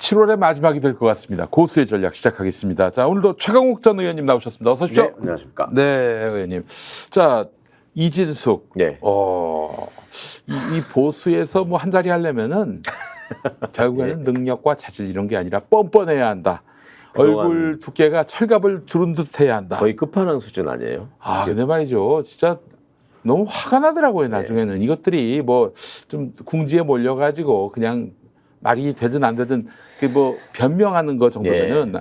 7월의 마지막이 될 것 같습니다. 고수의 전략 시작하겠습니다. 자, 오늘도 최강욱 전 의원님 나오셨습니다. 어서 오십시오. 네, 안녕하십니까. 네, 의원님. 자, 이진숙. 네. 이 보수에서 뭐 한 자리 하려면은 결국에는 능력과 자질 이런 게 아니라 뻔뻔해야 한다. 얼굴 두께가 철갑을 두른 듯 해야 한다. 거의 끝판왕 수준 아니에요? 아, 근데 말이죠. 진짜 너무 화가 나더라고요, 나중에는. 이것들이 뭐 좀 궁지에 몰려가지고 그냥 말이 되든 안 되든 그 뭐 변명하는 거 정도면은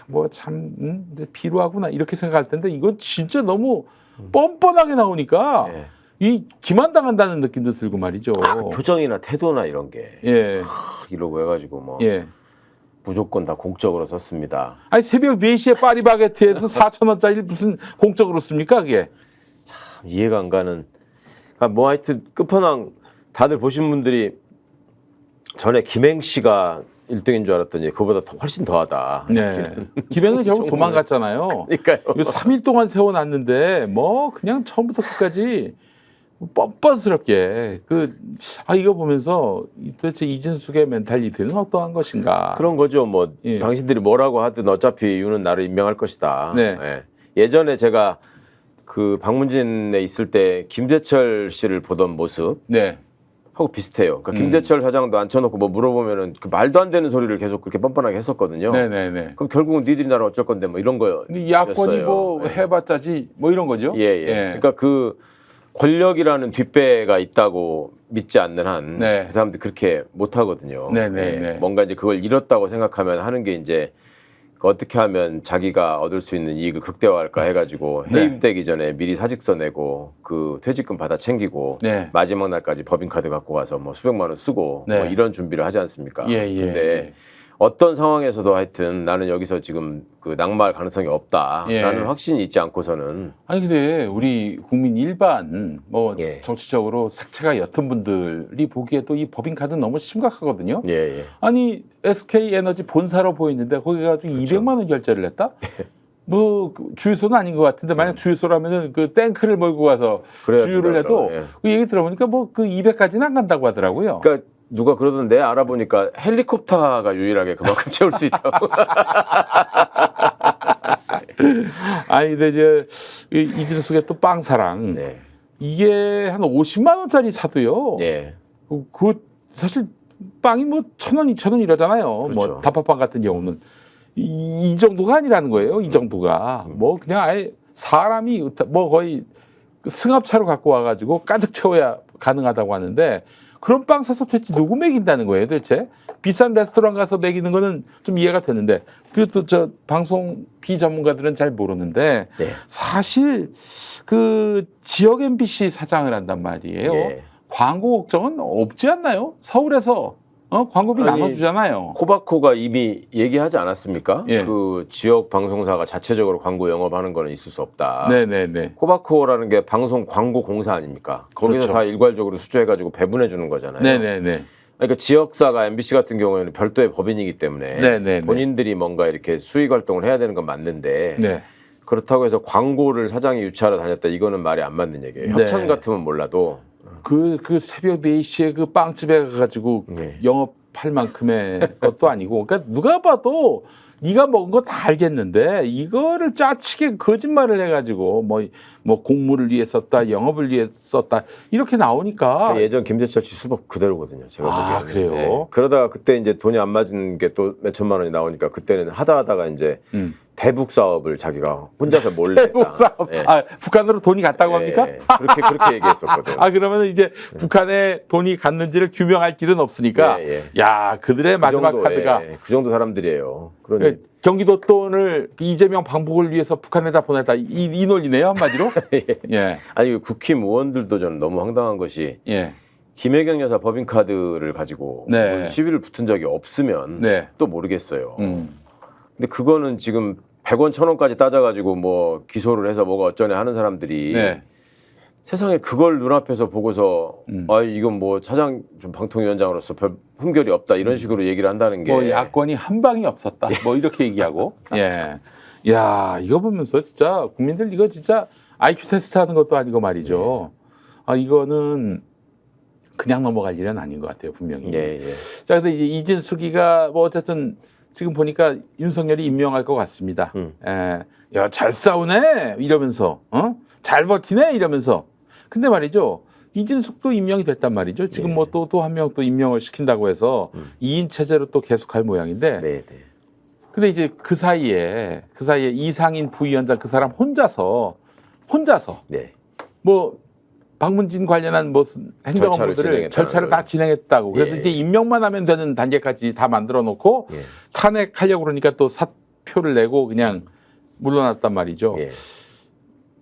뭐 참 비루하구나 이렇게 생각할 텐데 이건 진짜 너무 뻔뻔하게 나오니까 이 기만당한다는 느낌도 들고 말이죠. 표정이나 태도나 이런 게 이러고 해가지고 뭐 무조건 다 공적으로 썼습니다. 아니 새벽 4시에 파리바게트에서 4,000원짜리 무슨 공적으로 씁니까 그게? 참 이해가 안 가는. 뭐 하여튼 끝판왕 다들 보신 분들이 전에 김행씨가 1등인 줄 알았더니 그보다 훨씬 더하다. 네. 김행은 결국 도망갔잖아요. 그러니까요. 이거 3일 동안 세워놨는데 뭐 그냥 처음부터 끝까지 뻔뻔스럽게 이거 보면서 도대체 이진숙의 멘탈리티는 어떠한 것인가? 그런 거죠. 뭐 당신들이 뭐라고 하든 어차피 유는 나를 임명할 것이다. 네. 예전에 제가 그 방문진에 있을 때 김재철 씨를 보던 모습 하고 비슷해요. 그러니까 김재철 사장도 앉혀놓고 뭐 물어보면은 그 말도 안 되는 소리를 계속 그렇게 뻔뻔하게 했었거든요. 네네네. 그럼 결국은 니들이 나를 어쩔 건데 뭐 이런 거요. 야권이 뭐 해봤자지 뭐 이런 거죠. 그러니까 그 권력이라는 뒷배가 있다고 믿지 않는 한 그 사람들이 그렇게 못 하거든요. 뭔가 이제 그걸 잃었다고 생각하면 하는 게 이제 어떻게 하면 자기가 얻을 수 있는 이익을 극대화할까 해가지고 해임되기 전에 미리 사직서 내고 그 퇴직금 받아 챙기고 마지막 날까지 법인카드 갖고 가서 뭐 수백만 원 쓰고 뭐 이런 준비를 하지 않습니까? 근데 어떤 상황에서도 하여튼 나는 여기서 지금 그 낙마할 가능성이 없다라는 확신이 있지 않고서는. 아니 근데 우리 국민 일반 뭐 정치적으로 색채가 옅은 분들이 보기에도 이 법인카드는 너무 심각하거든요. 아니 SK 에너지 본사로 보이는데 거기 가지고 200만 원 결제를 했다? 뭐 주유소는 아닌 것 같은데 만약 주유소라면은 그 탱크를 몰고 가서 주유를 해도 그 얘기 들어보니까 뭐 그 200까지는 안 간다고 하더라고요. 그러니까 누가 그러던데 알아보니까 헬리콥터가 유일하게 그만큼 채울 수 있다고. 아니 근데 이제 이진숙의 또 빵사랑 이게 한 50만 원짜리 사도요. 그 사실 빵이 뭐 1,000원, 2,000원 이러잖아요. 뭐 다파빵 같은 경우는 이 정도가 아니라는 거예요. 이 정도가 뭐 그냥 아예 사람이 뭐 거의 승합차로 갖고 와가지고 가득 채워야 가능하다고 하는데. 그런 빵 사서 도대체 누구 먹인다는 거예요, 도대체? 비싼 레스토랑 가서 먹이는 거는 좀 이해가 되는데, 그래도 저 방송 비전문가들은 잘 모르는데, 사실 그 지역 MBC 사장을 한단 말이에요. 광고 걱정은 없지 않나요? 서울에서 광고비 나눠주잖아요. 코바코가 이미 얘기하지 않았습니까? 그 지역 방송사가 자체적으로 광고 영업하는 거는 있을 수 없다. 코바코라는 게 방송 광고 공사 아닙니까? 거기서 다 일괄적으로 수주해가지고 배분해 주는 거잖아요. 그러니까 지역사가 MBC 같은 경우에는 별도의 법인이기 때문에 본인들이 뭔가 이렇게 수익 활동을 해야 되는 건 맞는데 그렇다고 해서 광고를 사장이 유치하러 다녔다 이거는 말이 안 맞는 얘기예요. 협찬 같으면 몰라도. 그 새벽 4시에 그 빵집에 가가지고 영업할 만큼의 것도 아니고, 그러니까 누가 봐도 네가 먹은 거 다 알겠는데 이거를 짜치게 거짓말을 해가지고 뭐 공무를 위해 썼다, 영업을 위해 썼다 이렇게 나오니까. 예전 김재철 씨 수법 그대로거든요. 제가 보기에는. 그래요? 그러다가 그때 이제 돈이 안 맞은 게 또 몇천만 원이 나오니까 그때는 하다가 이제 대북 사업을 자기가 혼자서 몰래 대북 사업. 북한으로 돈이 갔다고 합니까? 그렇게 얘기했었거든요. 그러면 이제 북한에 돈이 갔는지를 규명할 길은 없으니까. 야, 그들의 마지막 카드가 그 정도 사람들이에요. 경기도 돈을 이재명 방북을 위해서 북한에다 보냈다 이 논리네요, 한마디로. 아니 국힘 의원들도 저는 너무 황당한 것이 김혜경 여사 법인카드를 가지고 시위를 붙은 적이 없으면 또 모르겠어요. 근데 그거는 지금 100원, 1,000원까지 따져가지고 뭐 기소를 해서 뭐가 어쩌네 하는 사람들이 세상에 그걸 눈앞에서 보고서 이건 뭐 사장 좀 방통위원장으로서 별 흠결이 없다 이런 식으로 얘기를 한다는 게 뭐 야권이 한 방이 없었다 뭐 이렇게 얘기하고 야 이거 보면서 진짜 국민들 이거 진짜 IQ 테스트 하는 것도 아니고 말이죠. 이거는 그냥 넘어갈 일은 아닌 것 같아요, 분명히. 예, 예. 자, 근데 이제 이진숙이가 뭐 어쨌든 지금 보니까 윤석열이 임명할 것 같습니다. 야, 잘 싸우네 이러면서, 잘 버티네 이러면서. 근데 말이죠, 이진숙도 임명이 됐단 말이죠. 지금 뭐 또 한 명 또 임명을 시킨다고 해서 2인 체제로 또 계속할 모양인데. 네, 네. 근데 이제 그 사이에 이상인 부위원장 그 사람 혼자서 네. 뭐 박문진 관련한 무슨 행정업무들을 절차를 다 진행했다고. 그래서 이제 임명만 하면 되는 단계까지 다 만들어 놓고 탄핵하려고 그러니까 또 사표를 내고 그냥 물러났단 말이죠.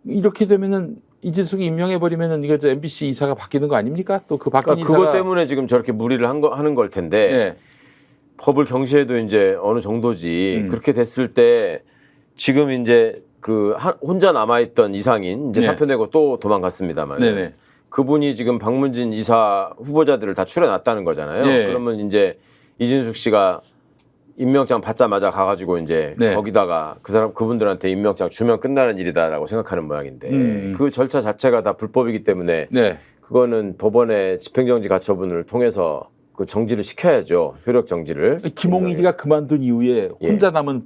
이렇게 되면은 이진숙이 임명해 버리면은 이거 저 MBC 이사가 바뀌는 거 아닙니까? 또 그 바뀐 이사가 그것 때문에 지금 저렇게 무리를 하는 걸 텐데 법을 경시해도 이제 어느 정도지. 그렇게 됐을 때 지금 이제 그 혼자 남아있던 이상인 이제 사표 내고 또 도망갔습니다만 그분이 지금 박문진 이사 후보자들을 다 추려놨다는 거잖아요. 그러면 이제 이진숙 씨가 임명장 받자마자 가가지고 이제 거기다가 그분들한테 임명장 주면 끝나는 일이다라고 생각하는 모양인데 그 절차 자체가 다 불법이기 때문에 그거는 법원의 집행정지 가처분을 통해서 그 정지를 시켜야죠. 효력 정지를. 김홍일이가 그만둔 이후에 혼자 남은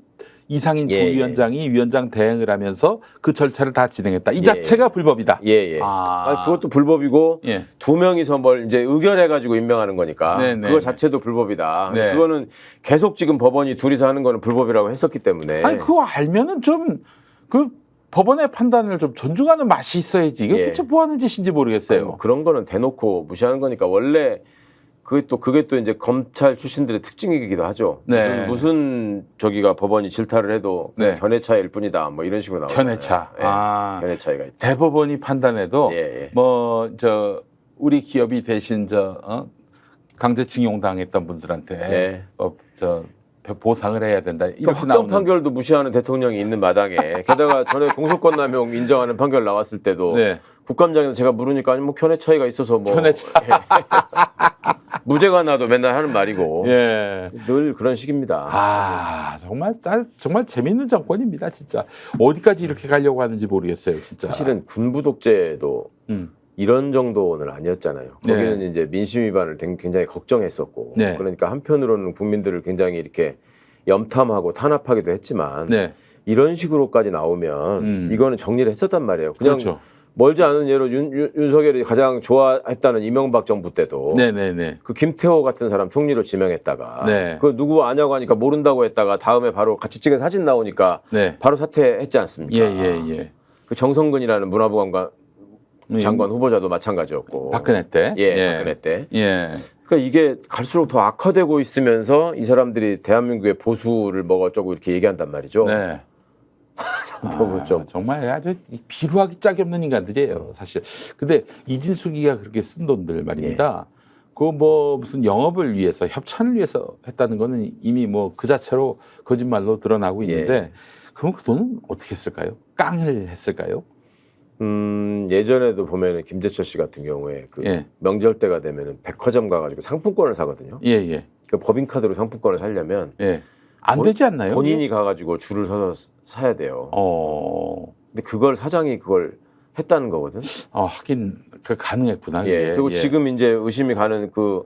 이상인 부위원장이 위원장 대행을 하면서 그 절차를 다 진행했다. 이 자체가 불법이다. 그것도 불법이고 2명이서 뭘 이제 의결해가지고 임명하는 거니까 그거 자체도 불법이다. 그거는 계속 지금 법원이 둘이서 하는 거는 불법이라고 했었기 때문에. 아니 그거 알면은 좀 그 법원의 판단을 좀 존중하는 맛이 있어야지. 이게 대체 뭐 하는 짓인지 모르겠어요. 뭐 그런 거는 대놓고 무시하는 거니까 원래. 그게 또 이제 검찰 출신들의 특징이기도 하죠. 무슨 저기가 법원이 질타를 해도 견해차일 뿐이다. 뭐 이런 식으로 나오죠. 견해차. 견해차이가 있다. 대법원이 판단해도 뭐 저 우리 기업이 대신 강제징용 당했던 분들한테 보상을 해야 된다. 이렇게 확정 판결도 무시하는 대통령이 있는 마당에 게다가 전에 공소권 남용 인정하는 판결 나왔을 때도 국감장에서 제가 물으니까 아니 뭐 견해 차이가 있어서 뭐 무죄가 나도 맨날 하는 말이고 늘 그런 식입니다. 정말 재밌는 정권입니다, 진짜. 어디까지 이렇게 가려고 하는지 모르겠어요, 진짜. 사실은 군부 독재도 이런 정도는 아니었잖아요. 거기는 이제 민심 위반을 굉장히 걱정했었고 그러니까 한편으로는 국민들을 굉장히 이렇게 염탐하고 탄압하기도 했지만 이런 식으로까지 나오면 이거는 정리를 했었단 말이에요. 그냥 멀지 않은 예로 윤석열이 가장 좋아했다는 이명박 정부 때도 그 김태호 같은 사람 총리로 지명했다가 그 누구 아냐고 하니까 모른다고 했다가 다음에 바로 같이 찍은 사진 나오니까 바로 사퇴했지 않습니까? 그 정성근이라는 문화부 장관 후보자도 마찬가지였고 박근혜 때 박근혜 때 그러니까 이게 갈수록 더 악화되고 있으면서 이 사람들이 대한민국의 보수를 뭐 어쩌고 이렇게 얘기한단 말이죠. 정말 아주 비루하기 짝이 없는 인간들이에요, 사실. 근데 이진숙이가 그렇게 쓴 돈들 말입니다. 그 뭐 무슨 영업을 위해서 협찬을 위해서 했다는 거는 이미 뭐 그 자체로 거짓말로 드러나고 있는데 그럼 그 돈은 어떻게 했을까요? 깡을 했을까요? 예전에도 보면은 김재철 씨 같은 경우에 그 명절 때가 되면은 백화점 가가지고 상품권을 사거든요. 그 법인카드로 상품권을 사려면 안 되지 않나요? 본인이 가가지고 줄을 서서 사야 돼요. 근데 그걸 사장이 그걸 했다는 거거든. 하긴 그 가능했구나. 그리고 지금 이제 의심이 가는 그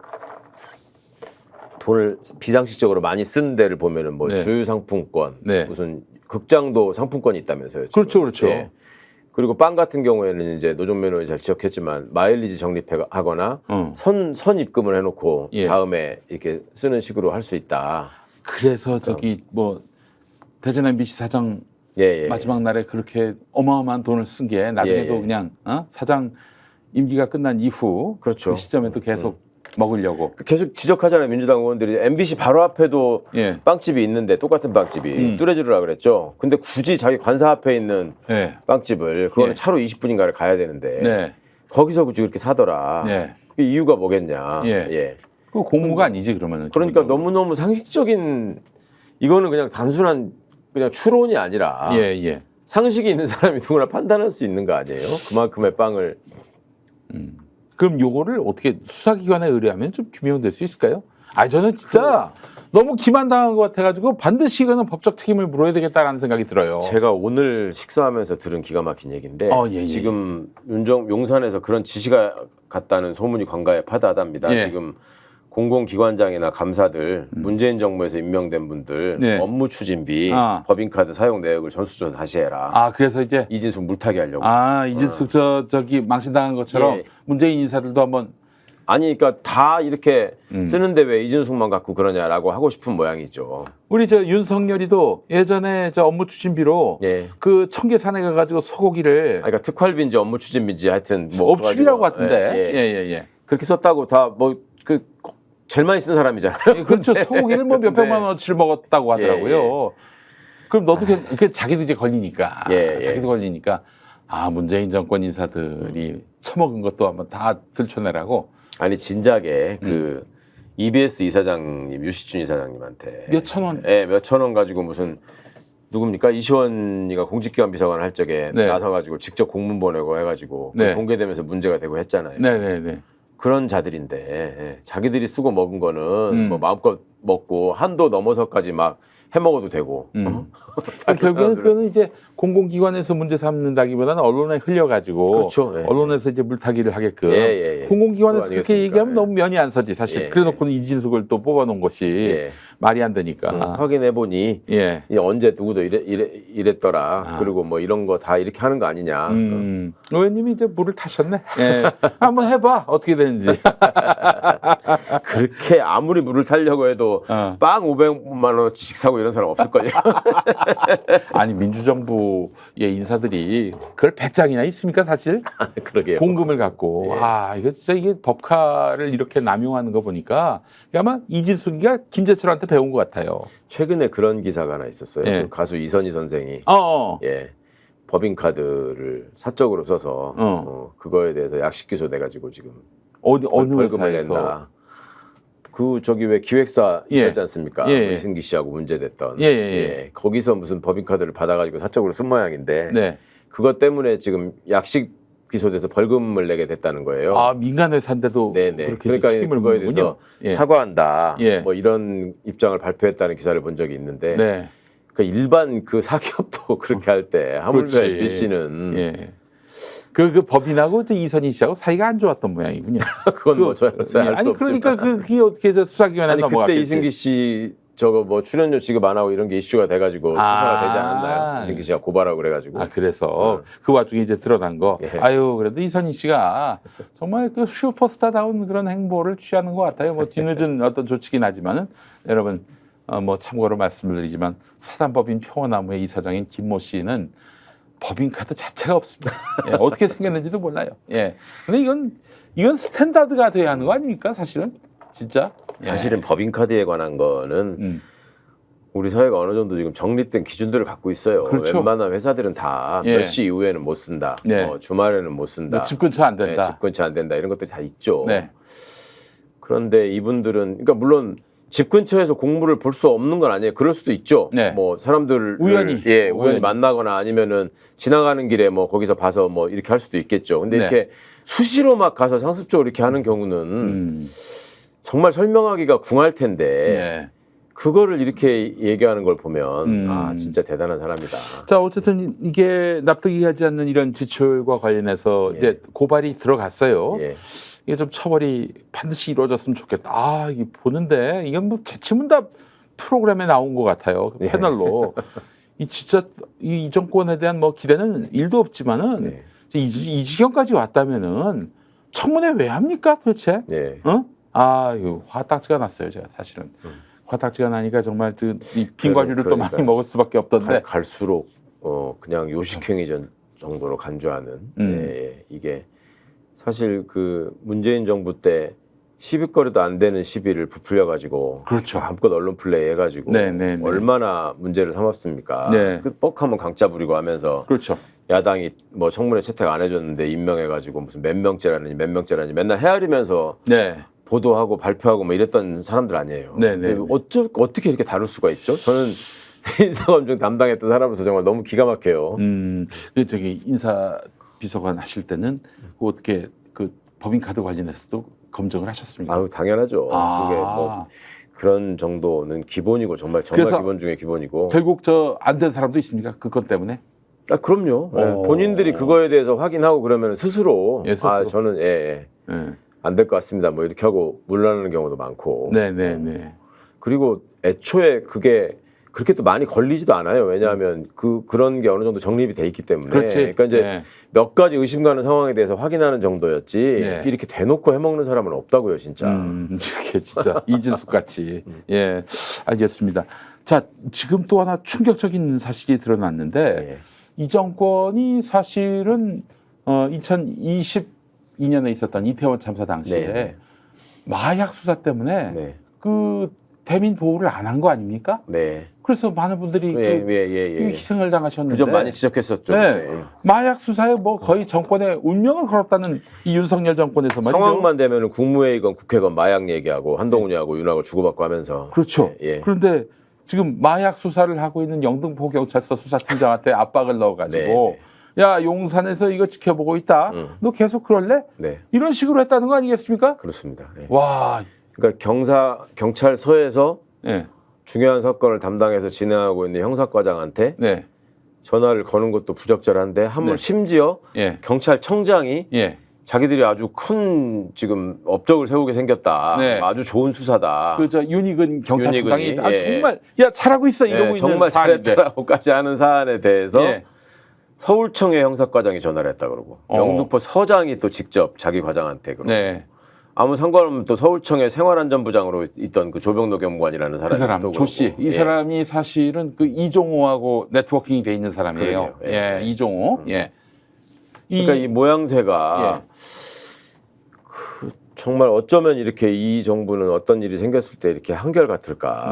돈을 비상식적으로 많이 쓴 데를 보면은 뭐 주유상품권, 무슨 극장도 상품권이 있다면서요. 지금. 그렇죠. 그리고 빵 같은 경우에는 이제 노정면 의원이 잘 지적했지만 마일리지 적립하거나 선 입금을 해놓고 다음에 이렇게 쓰는 식으로 할 수 있다. 그래서 저기 뭐 대전 MBC 사장 마지막 날에 그렇게 어마어마한 돈을 쓴 게 나중에도 그냥 사장 임기가 끝난 이후 그 시점에도 계속 먹으려고 계속 지적하잖아요. 민주당 의원들이 MBC 바로 앞에도 빵집이 있는데 똑같은 빵집이 뚜레쥬르라 그랬죠. 근데 굳이 자기 관사 앞에 있는 빵집을 그거는 차로 20분인가를 가야 되는데 거기서 굳이 그렇게 사더라. 그 이유가 뭐겠냐. 그 공무가 아니지 그러면은. 그러니까 너무너무 상식적인 이거는 그냥 단순한 그냥 추론이 아니라 상식이 있는 사람이 누구나 판단할 수 있는 거 아니에요? 그만큼의 빵을. 그럼 요거를 어떻게 수사기관에 의뢰하면 좀 규명될 수 있을까요? 저는 진짜 너무 기만당한 것 같아가지고 반드시 이거는 법적 책임을 물어야 되겠다라는 생각이 들어요. 제가 오늘 식사하면서 들은 기가 막힌 얘기인데 예. 지금 용산에서 그런 지시가 갔다는 소문이 관가에 파다하답니다. 예. 지금 공공기관장이나 감사들, 문재인 정부에서 임명된 분들 네. 업무 추진비, 법인카드 사용 내역을 전수조사 다시 해라. 그래서 이제 이진숙 물타기 하려고. 이진숙 저기 망신당한 것처럼 예. 문재인 인사들도 한번 아니, 그러니까 다 이렇게 쓰는데 왜 이진숙만 갖고 그러냐라고 하고 싶은 모양이죠. 우리 저 윤석열이도 예전에 저 업무 추진비로 예. 그 청계산에 가가지고 소고기를 그러니까 특활비인지 업무 추진비인지 하여튼 뭐 업추비라고 같은데. 예. 그렇게 썼다고 다 뭐 제일 많이 쓴 사람이잖아요. 그렇죠. 소고기를 뭐 몇백만 원어치를 먹었다고 하더라고요. 그럼 너도 그 자기도 이제 걸리니까. 자기도 걸리니까 문재인 정권 인사들이 처먹은 것도 한번 다 들춰내라고. 아니 진작에 그 EBS 이사장님 유시춘 이사장님한테 몇천 원. 몇천 원 가지고 무슨 누굽니까 이시원이가 공직기관 비서관 할 적에 나서가지고 직접 공문 보내고 해가지고 공개되면서 문제가 되고 했잖아요. 네네네. 그런 자들인데 자기들이 쓰고 먹은 거는 뭐 마음껏 먹고 한도 넘어서까지 막 해먹어도 되고. 결국에는 그거는 이제 공공기관에서 문제 삼는다기보다는 언론에 흘려가지고 그렇죠. 언론에서 이제 물타기를 하게끔 공공기관에서 그렇게 얘기하면 너무 면이 안 서지 사실. 그래놓고는 이진숙을 또 뽑아놓은 것이 말이 안 되니까. 확인해 보니 언제 누구도 이랬더라. 그리고 뭐 이런 거 다 이렇게 하는 거 아니냐. 의원님이 이제 물을 타셨네. 한번 해봐 어떻게 되는지. 그렇게 아무리 물을 타려고 해도 빵 500만 원어치씩 사고 이런 사람 없을걸요. 아니 민주정부의 인사들이 그걸 배짱이나 있습니까 사실? 그러게요. 공금을 갖고 이거 진짜 이게 법카를 이렇게 남용하는 거 보니까 아마 이진숙이가 김재철한테 배운 것 같아요. 최근에 그런 기사가 하나 있었어요. 그 가수 이선희 선생이 법인카드를 사적으로 써서 그거에 대해서 약식 기소돼가지고 지금 어느 벌금을 회사에서? 낸다. 그 저기 왜 기획사 있었지 않습니까? 이승기 씨하고 문제됐던. 거기서 무슨 법인카드를 받아가지고 사적으로 쓴 모양인데 그것 때문에 지금 약식 기소돼서 벌금을 내게 됐다는 거예요. 민간 회사인데도 그렇게 그러니까 책임을 그거에 대해서 사과한다. 예. 뭐 이런 입장을 발표했다는 기사를 본 적이 있는데 그 일반 그 사기업도 그렇게 할 때 하물며 B 씨는 그 법인하고 이선희 씨하고 사이가 안 좋았던 모양이군요. 그건 뭐 저희가 알수 아니 그러니까 그게 어떻게 수사기관에 아니 넘어갔겠지. 그때 이승기 씨 저거 뭐 출연료 지급 안 하고 이런 게 이슈가 돼가지고 수사가 되지 않았나요? 이승기 씨가 고발하고 그래가지고. 그래서 그 와중에 이제 드러난 거. 그래도 이선희 씨가 정말 그 슈퍼스타다운 그런 행보를 취하는 것 같아요. 뭐 뒤늦은 어떤 조치긴 하지만은 여러분 뭐 참고로 말씀을 드리지만 사단법인 평화나무의 이사장인 김모 씨는 법인카드 자체가 없습니다. 어떻게 생겼는지도 몰라요. 근데 이건 스탠다드가 돼야 하는 거 아닙니까 사실은 진짜. 사실은 법인카드에 관한 거는 우리 사회가 어느 정도 지금 정립된 기준들을 갖고 있어요. 그렇죠. 웬만한 회사들은 다 몇 시 이후에는 못 쓴다. 주말에는 못 쓴다. 집 근처 안 된다. 집 근처 안 된다. 이런 것들이 다 있죠. 그런데 이분들은 그러니까 물론 집 근처에서 공무를 볼 수 없는 건 아니에요. 그럴 수도 있죠. 뭐 사람들 우연히 만나거나 아니면은 지나가는 길에 뭐 거기서 봐서 뭐 이렇게 할 수도 있겠죠. 근데 이렇게 수시로 막 가서 상습적으로 이렇게 하는 경우는 정말 설명하기가 궁할 텐데 그거를 이렇게 얘기하는 걸 보면 진짜 대단한 사람이다. 자 어쨌든 이게 납득이 가지 않는 이런 지출과 관련해서 이제 고발이 들어갔어요. 이게 좀 처벌이 반드시 이루어졌으면 좋겠다. 이게 보는데 이건 뭐 재치문답 프로그램에 나온 것 같아요. 패널로. 이 진짜 이 정권에 대한 뭐 기대는 1도 없지만은 이 지경까지 왔다면은 청문회 왜 합니까 도대체? 이거 화딱지가 났어요 제가 사실은. 화딱지가 나니까 정말 이 빙과류를 또 많이 먹을 수밖에 없던데. 갈수록 그냥 요식행위 정도로 간주하는 이게. 사실 그 문재인 정부 때 시비거리도 안 되는 시비를 부풀려 가지고 마음껏 언론 플레이 해가지고 얼마나 문제를 삼았습니까? 그 뻑하면 강짜 부리고 하면서 야당이 뭐 청문회 채택 안 해줬는데 임명해가지고 무슨 몇 명째라니 맨날 헤아리면서 보도하고 발표하고 뭐 이랬던 사람들 아니에요. 어떻게 이렇게 다룰 수가 있죠? 저는 인사검증 담당했던 사람으로서 정말 너무 기가 막혀요. 저기 인사 비서관 하실 때는 어떻게 그 법인카드 관련해서도 검증을 하셨습니까? 당연하죠. 그게 뭐 그런 정도는 기본이고 정말 기본 중에 기본이고. 결국 저 안 된 사람도 있습니까? 그것 때문에? 아, 그럼요. 예. 본인들이 그거에 대해서 확인하고 그러면 스스로, 아, 저는 안 될 것 같습니다. 뭐 이렇게 하고 물러나는 경우도 많고. 네네네. 그리고 애초에 그게 그렇게 또 많이 걸리지도 않아요. 왜냐하면 그런 게 어느 정도 정립이 돼 있기 때문에. 그렇지. 그러니까 이제 몇 가지 의심 가는 상황에 대해서 확인하는 정도였지. 이렇게 대놓고 해먹는 사람은 없다고요, 진짜. 이렇게 진짜 이진숙 같이. 예, 알겠습니다. 자, 지금 또 하나 충격적인 사실이 드러났는데 이 정권이 사실은 2022년에 있었던 이태원 참사 당시에 마약 수사 때문에 그 대민 보호를 안 한 거 아닙니까? 네. 그래서 많은 분들이 희생을 당하셨는데. 그 점 많이 지적했었죠. 마약 수사에 뭐 거의 정권의 운명을 걸었다는 이 윤석열 정권에서 말이죠. 상황만 되면 국무회의건 국회건 마약 얘기하고 한동훈이하고 윤하고 주고받고 하면서. 그렇죠. 그런데 지금 마약 수사를 하고 있는 영등포 경찰서 수사팀장한테 압박을 넣어가지고 야, 용산에서 이거 지켜보고 있다. 너 계속 그럴래? 이런 식으로 했다는 거 아니겠습니까? 그렇습니다. 와. 그러니까 경찰서에서 중요한 사건을 담당해서 진행하고 있는 형사과장한테 전화를 거는 것도 부적절한데 한번 심지어 경찰청장이 자기들이 아주 큰 지금 업적을 세우게 생겼다. 아주 좋은 수사다. 그 윤희근 경찰청장이 정말 야 잘하고 있어 이러고 있는 정말 잘했다고까지 하는 사안에 대해서 서울청의 형사과장이 전화를 했다 그러고 영등포 서장이 또 직접 자기 과장한테 그러고 아무 상관없는 또 서울청의 생활안전부장으로 있던 그 조병노 경무관이라는 사람이 그 사람 조 씨. 이 사람이 사실은 그 이종호하고 네트워킹이 돼 있는 사람이에요. 이종호. 그러니까 이 모양새가 정말 어쩌면 이렇게 이 정부는 어떤 일이 생겼을 때 이렇게 한결같을까.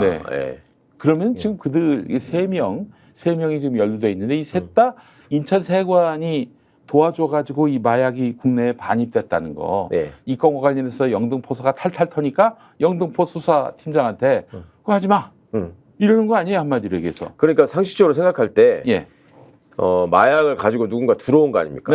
그러면 지금 그들 세 명이 지금 연루돼 있는데 이 셋 다 인천 세관이 도와줘가지고 이 마약이 국내에 반입됐다는 거. 이 건과 관련해서 영등포서가 탈탈 터니까 영등포 수사팀장한테 그거 하지 마. 이러는 거 아니에요, 한마디로 얘기해서. 그러니까 상식적으로 생각할 때 마약을 가지고 누군가 들어온 거 아닙니까?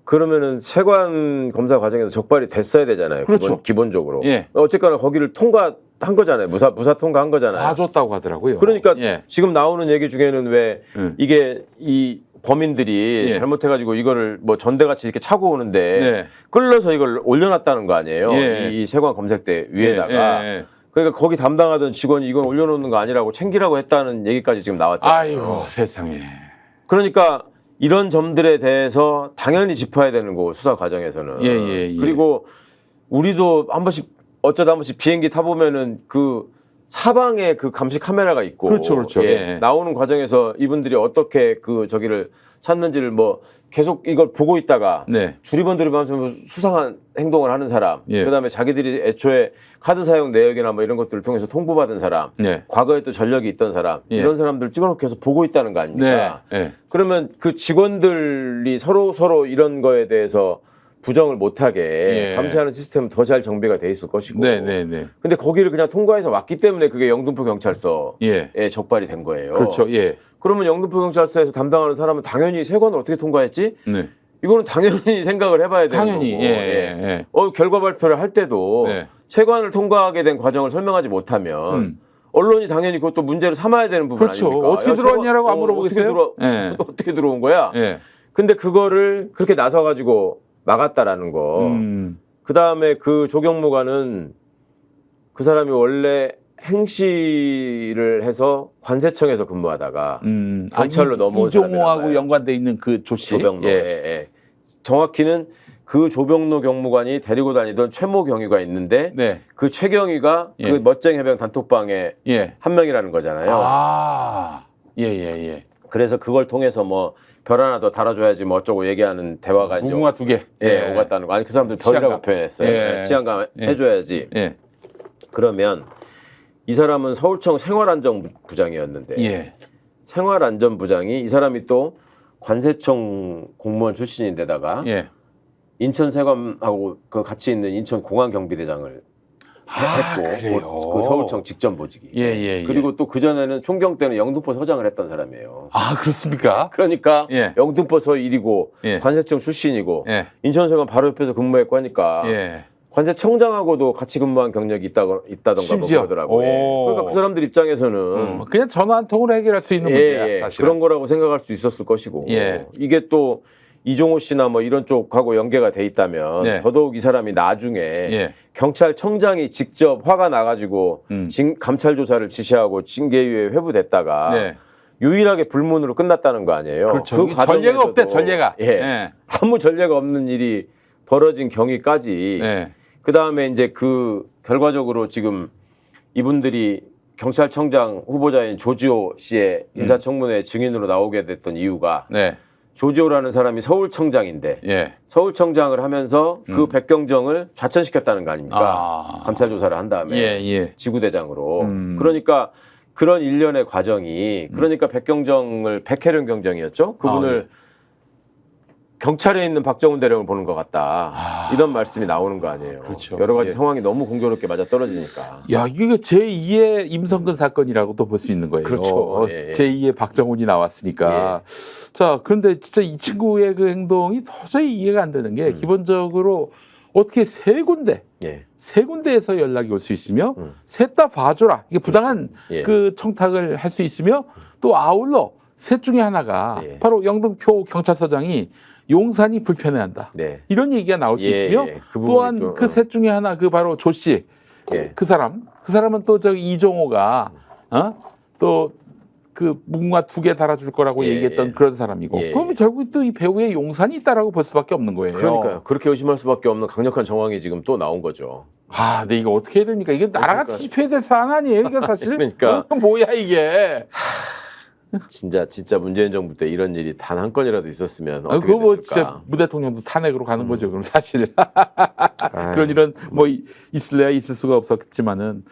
그러면은 세관 검사 과정에서 적발이 됐어야 되잖아요. 그렇죠. 기본적으로. 어쨌거나 거기를 통과한 거잖아요. 무사 통과한 거잖아요. 봐줬다고 하더라고요. 그러니까 지금 나오는 얘기 중에는 왜 이게 이 범인들이 잘못해가지고 이거를 뭐 전대같이 이렇게 차고 오는데 끌러서 이걸 올려놨다는 거 아니에요. 이 세관 검색대 위에다가. 그러니까 거기 담당하던 직원이 이건 올려놓는 거 아니라고 챙기라고 했다는 얘기까지 지금 나왔잖아요. 아이고 세상에. 그러니까 이런 점들에 대해서 당연히 짚어야 되는 거고 수사 과정에서는. 그리고 우리도 어쩌다 한 번씩 비행기 타보면은 그 사방에 그 감시 카메라가 있고. 그렇죠. 나오는 과정에서 이분들이 어떻게 그 저기를 찾는지를 뭐 계속 이걸 보고 있다가 두리번두리번 수상한 행동을 하는 사람, 그다음에 자기들이 애초에 카드 사용 내역이나 뭐 이런 것들을 통해서 통보받은 사람, 과거에 또 전력이 있던 사람, 이런 사람들 찍어놓고 해서 보고 있다는 거 아닙니까? 그러면 그 직원들이 서로 이런 거에 대해서 부정을 못하게 감시하는 시스템은 더 잘 정비가 돼 있을 것이고. 근데 거기를 그냥 통과해서 왔기 때문에 그게 영등포 경찰서에 적발이 된 거예요. 그렇죠. 그러면 영등포 경찰서에서 담당하는 사람은 당연히 세관을 어떻게 통과했지? 이거는 당연히 생각을 해봐야 되는 거고. 결과 발표를 할 때도 세관을 통과하게 된 과정을 설명하지 못하면 언론이 당연히 그것도 문제를 삼아야 되는 부분 아닙니까? 어떻게 들어왔냐라고 안 물어보겠어요? 어떻게 들어온 거야? 근데 그거를 그렇게 나서가지고 막았다라는 거. 그다음에 그 조경무관은 그 사람이 원래 행시를 해서 관세청에서 근무하다가 경찰로 넘어온 이종호하고 연관돼 있는 그 조 씨. 조병노. 정확히는 그 조병노 경무관이 데리고 다니던 최모 경위가 있는데 그 최 경위가 그 멋쟁이 해병 단톡방에 한 명이라는 거잖아요. 그래서 그걸 통해서 뭐 별 하나 더 달아줘야지 뭐 어쩌고 얘기하는 대화가 이제 무궁화 두 개. 오갔다는 거. 아니 그 사람들 별이라고 표현했어요. 치안감 해줘야지. 그러면 이 사람은 서울청 생활안전부장이었는데 생활안전부장이 이 사람이 또 관세청 공무원 출신인데다가 인천세관하고 그 같이 있는 인천공항경비대장을 했고 그 서울청 직전 보직이. 그리고 또 그전에는 총경 때는 영등포 서장을 했던 사람이에요. 아 그렇습니까? 그러니까 영등포 서 일이고 관세청 출신이고 인천세관 바로 옆에서 근무했고 하니까 관세청장하고도 같이 근무한 경력이 있다던가 뭐 그러더라고요. 그러니까 그 사람들 입장에서는 그냥 전화 한 통으로 해결할 수 있는 문제야. 사실은. 그런 거라고 생각할 수 있었을 것이고 이게 또 이종호 씨나 뭐 이런 쪽하고 연계가 돼 있다면 더더욱 이 사람이 나중에 경찰청장이 직접 화가 나가지고 감찰 조사를 지시하고 징계유예 회부됐다가 유일하게 불문으로 끝났다는 거 아니에요. 그렇죠. 그 전례가 없대. 전례가. 아무 전례가 없는 일이 벌어진 경위까지 그 다음에 이제 그 결과적으로 지금 이분들이 경찰청장 후보자인 조지호 씨의 인사청문회 증인으로 나오게 됐던 이유가 조지호라는 사람이 서울청장인데 서울청장을 하면서 그 백경정을 좌천시켰다는 거 아닙니까? 감찰 조사를 한 다음에 지구대장으로. 그러니까 그런 일련의 과정이 그러니까 백경정을 백혜련 경정이었죠. 그분을 경찰에 있는 박정훈 대령을 보는 것 같다. 이런 말씀이 나오는 거 아니에요. 그렇죠. 여러 가지 상황이 너무 공교롭게 맞아 떨어지니까. 야, 이게 제2의 임성근 사건이라고도 볼 수 있는 거예요. 그렇죠. 제2의 박정훈이 나왔으니까. 자, 그런데 진짜 이 친구의 그 행동이 도저히 이해가 안 되는 게 기본적으로 어떻게 세 군데에서 연락이 올 수 있으며 셋 다 봐줘라. 이게 부당한 그 청탁을 할 수 있으며 또 아울러 셋 중에 하나가 바로 영등포 경찰서장이 용산이 불편해한다. 이런 얘기가 나올 수 있으며 또한 그 셋 중에 하나 그 바로 조 씨, 그 사람은 또 저기 이종호가 또 그 무궁화 2개 달아줄 거라고 얘기했던 그런 사람이고 그러면 결국 또 이 배우의 용산이 있다라고 볼 수밖에 없는 거예요. 그러니까요. 그렇게 의심할 수밖에 없는 강력한 정황이 지금 또 나온 거죠. 근데 이거 어떻게 해야 됩니까? 이게 나라가 뒤집혀야 될 사안 아니에요, 이거 사실. 그러니까 뭐야 이게? 진짜 문재인 정부 때 이런 일이 단 한 건이라도 있으면 어떻게 그거 뭐 됐을까? 진짜 무 대통령도 탄핵으로 가는 거죠. 그럼 사실 그런 일은 뭐 있을래야 있을 수가 없었지만은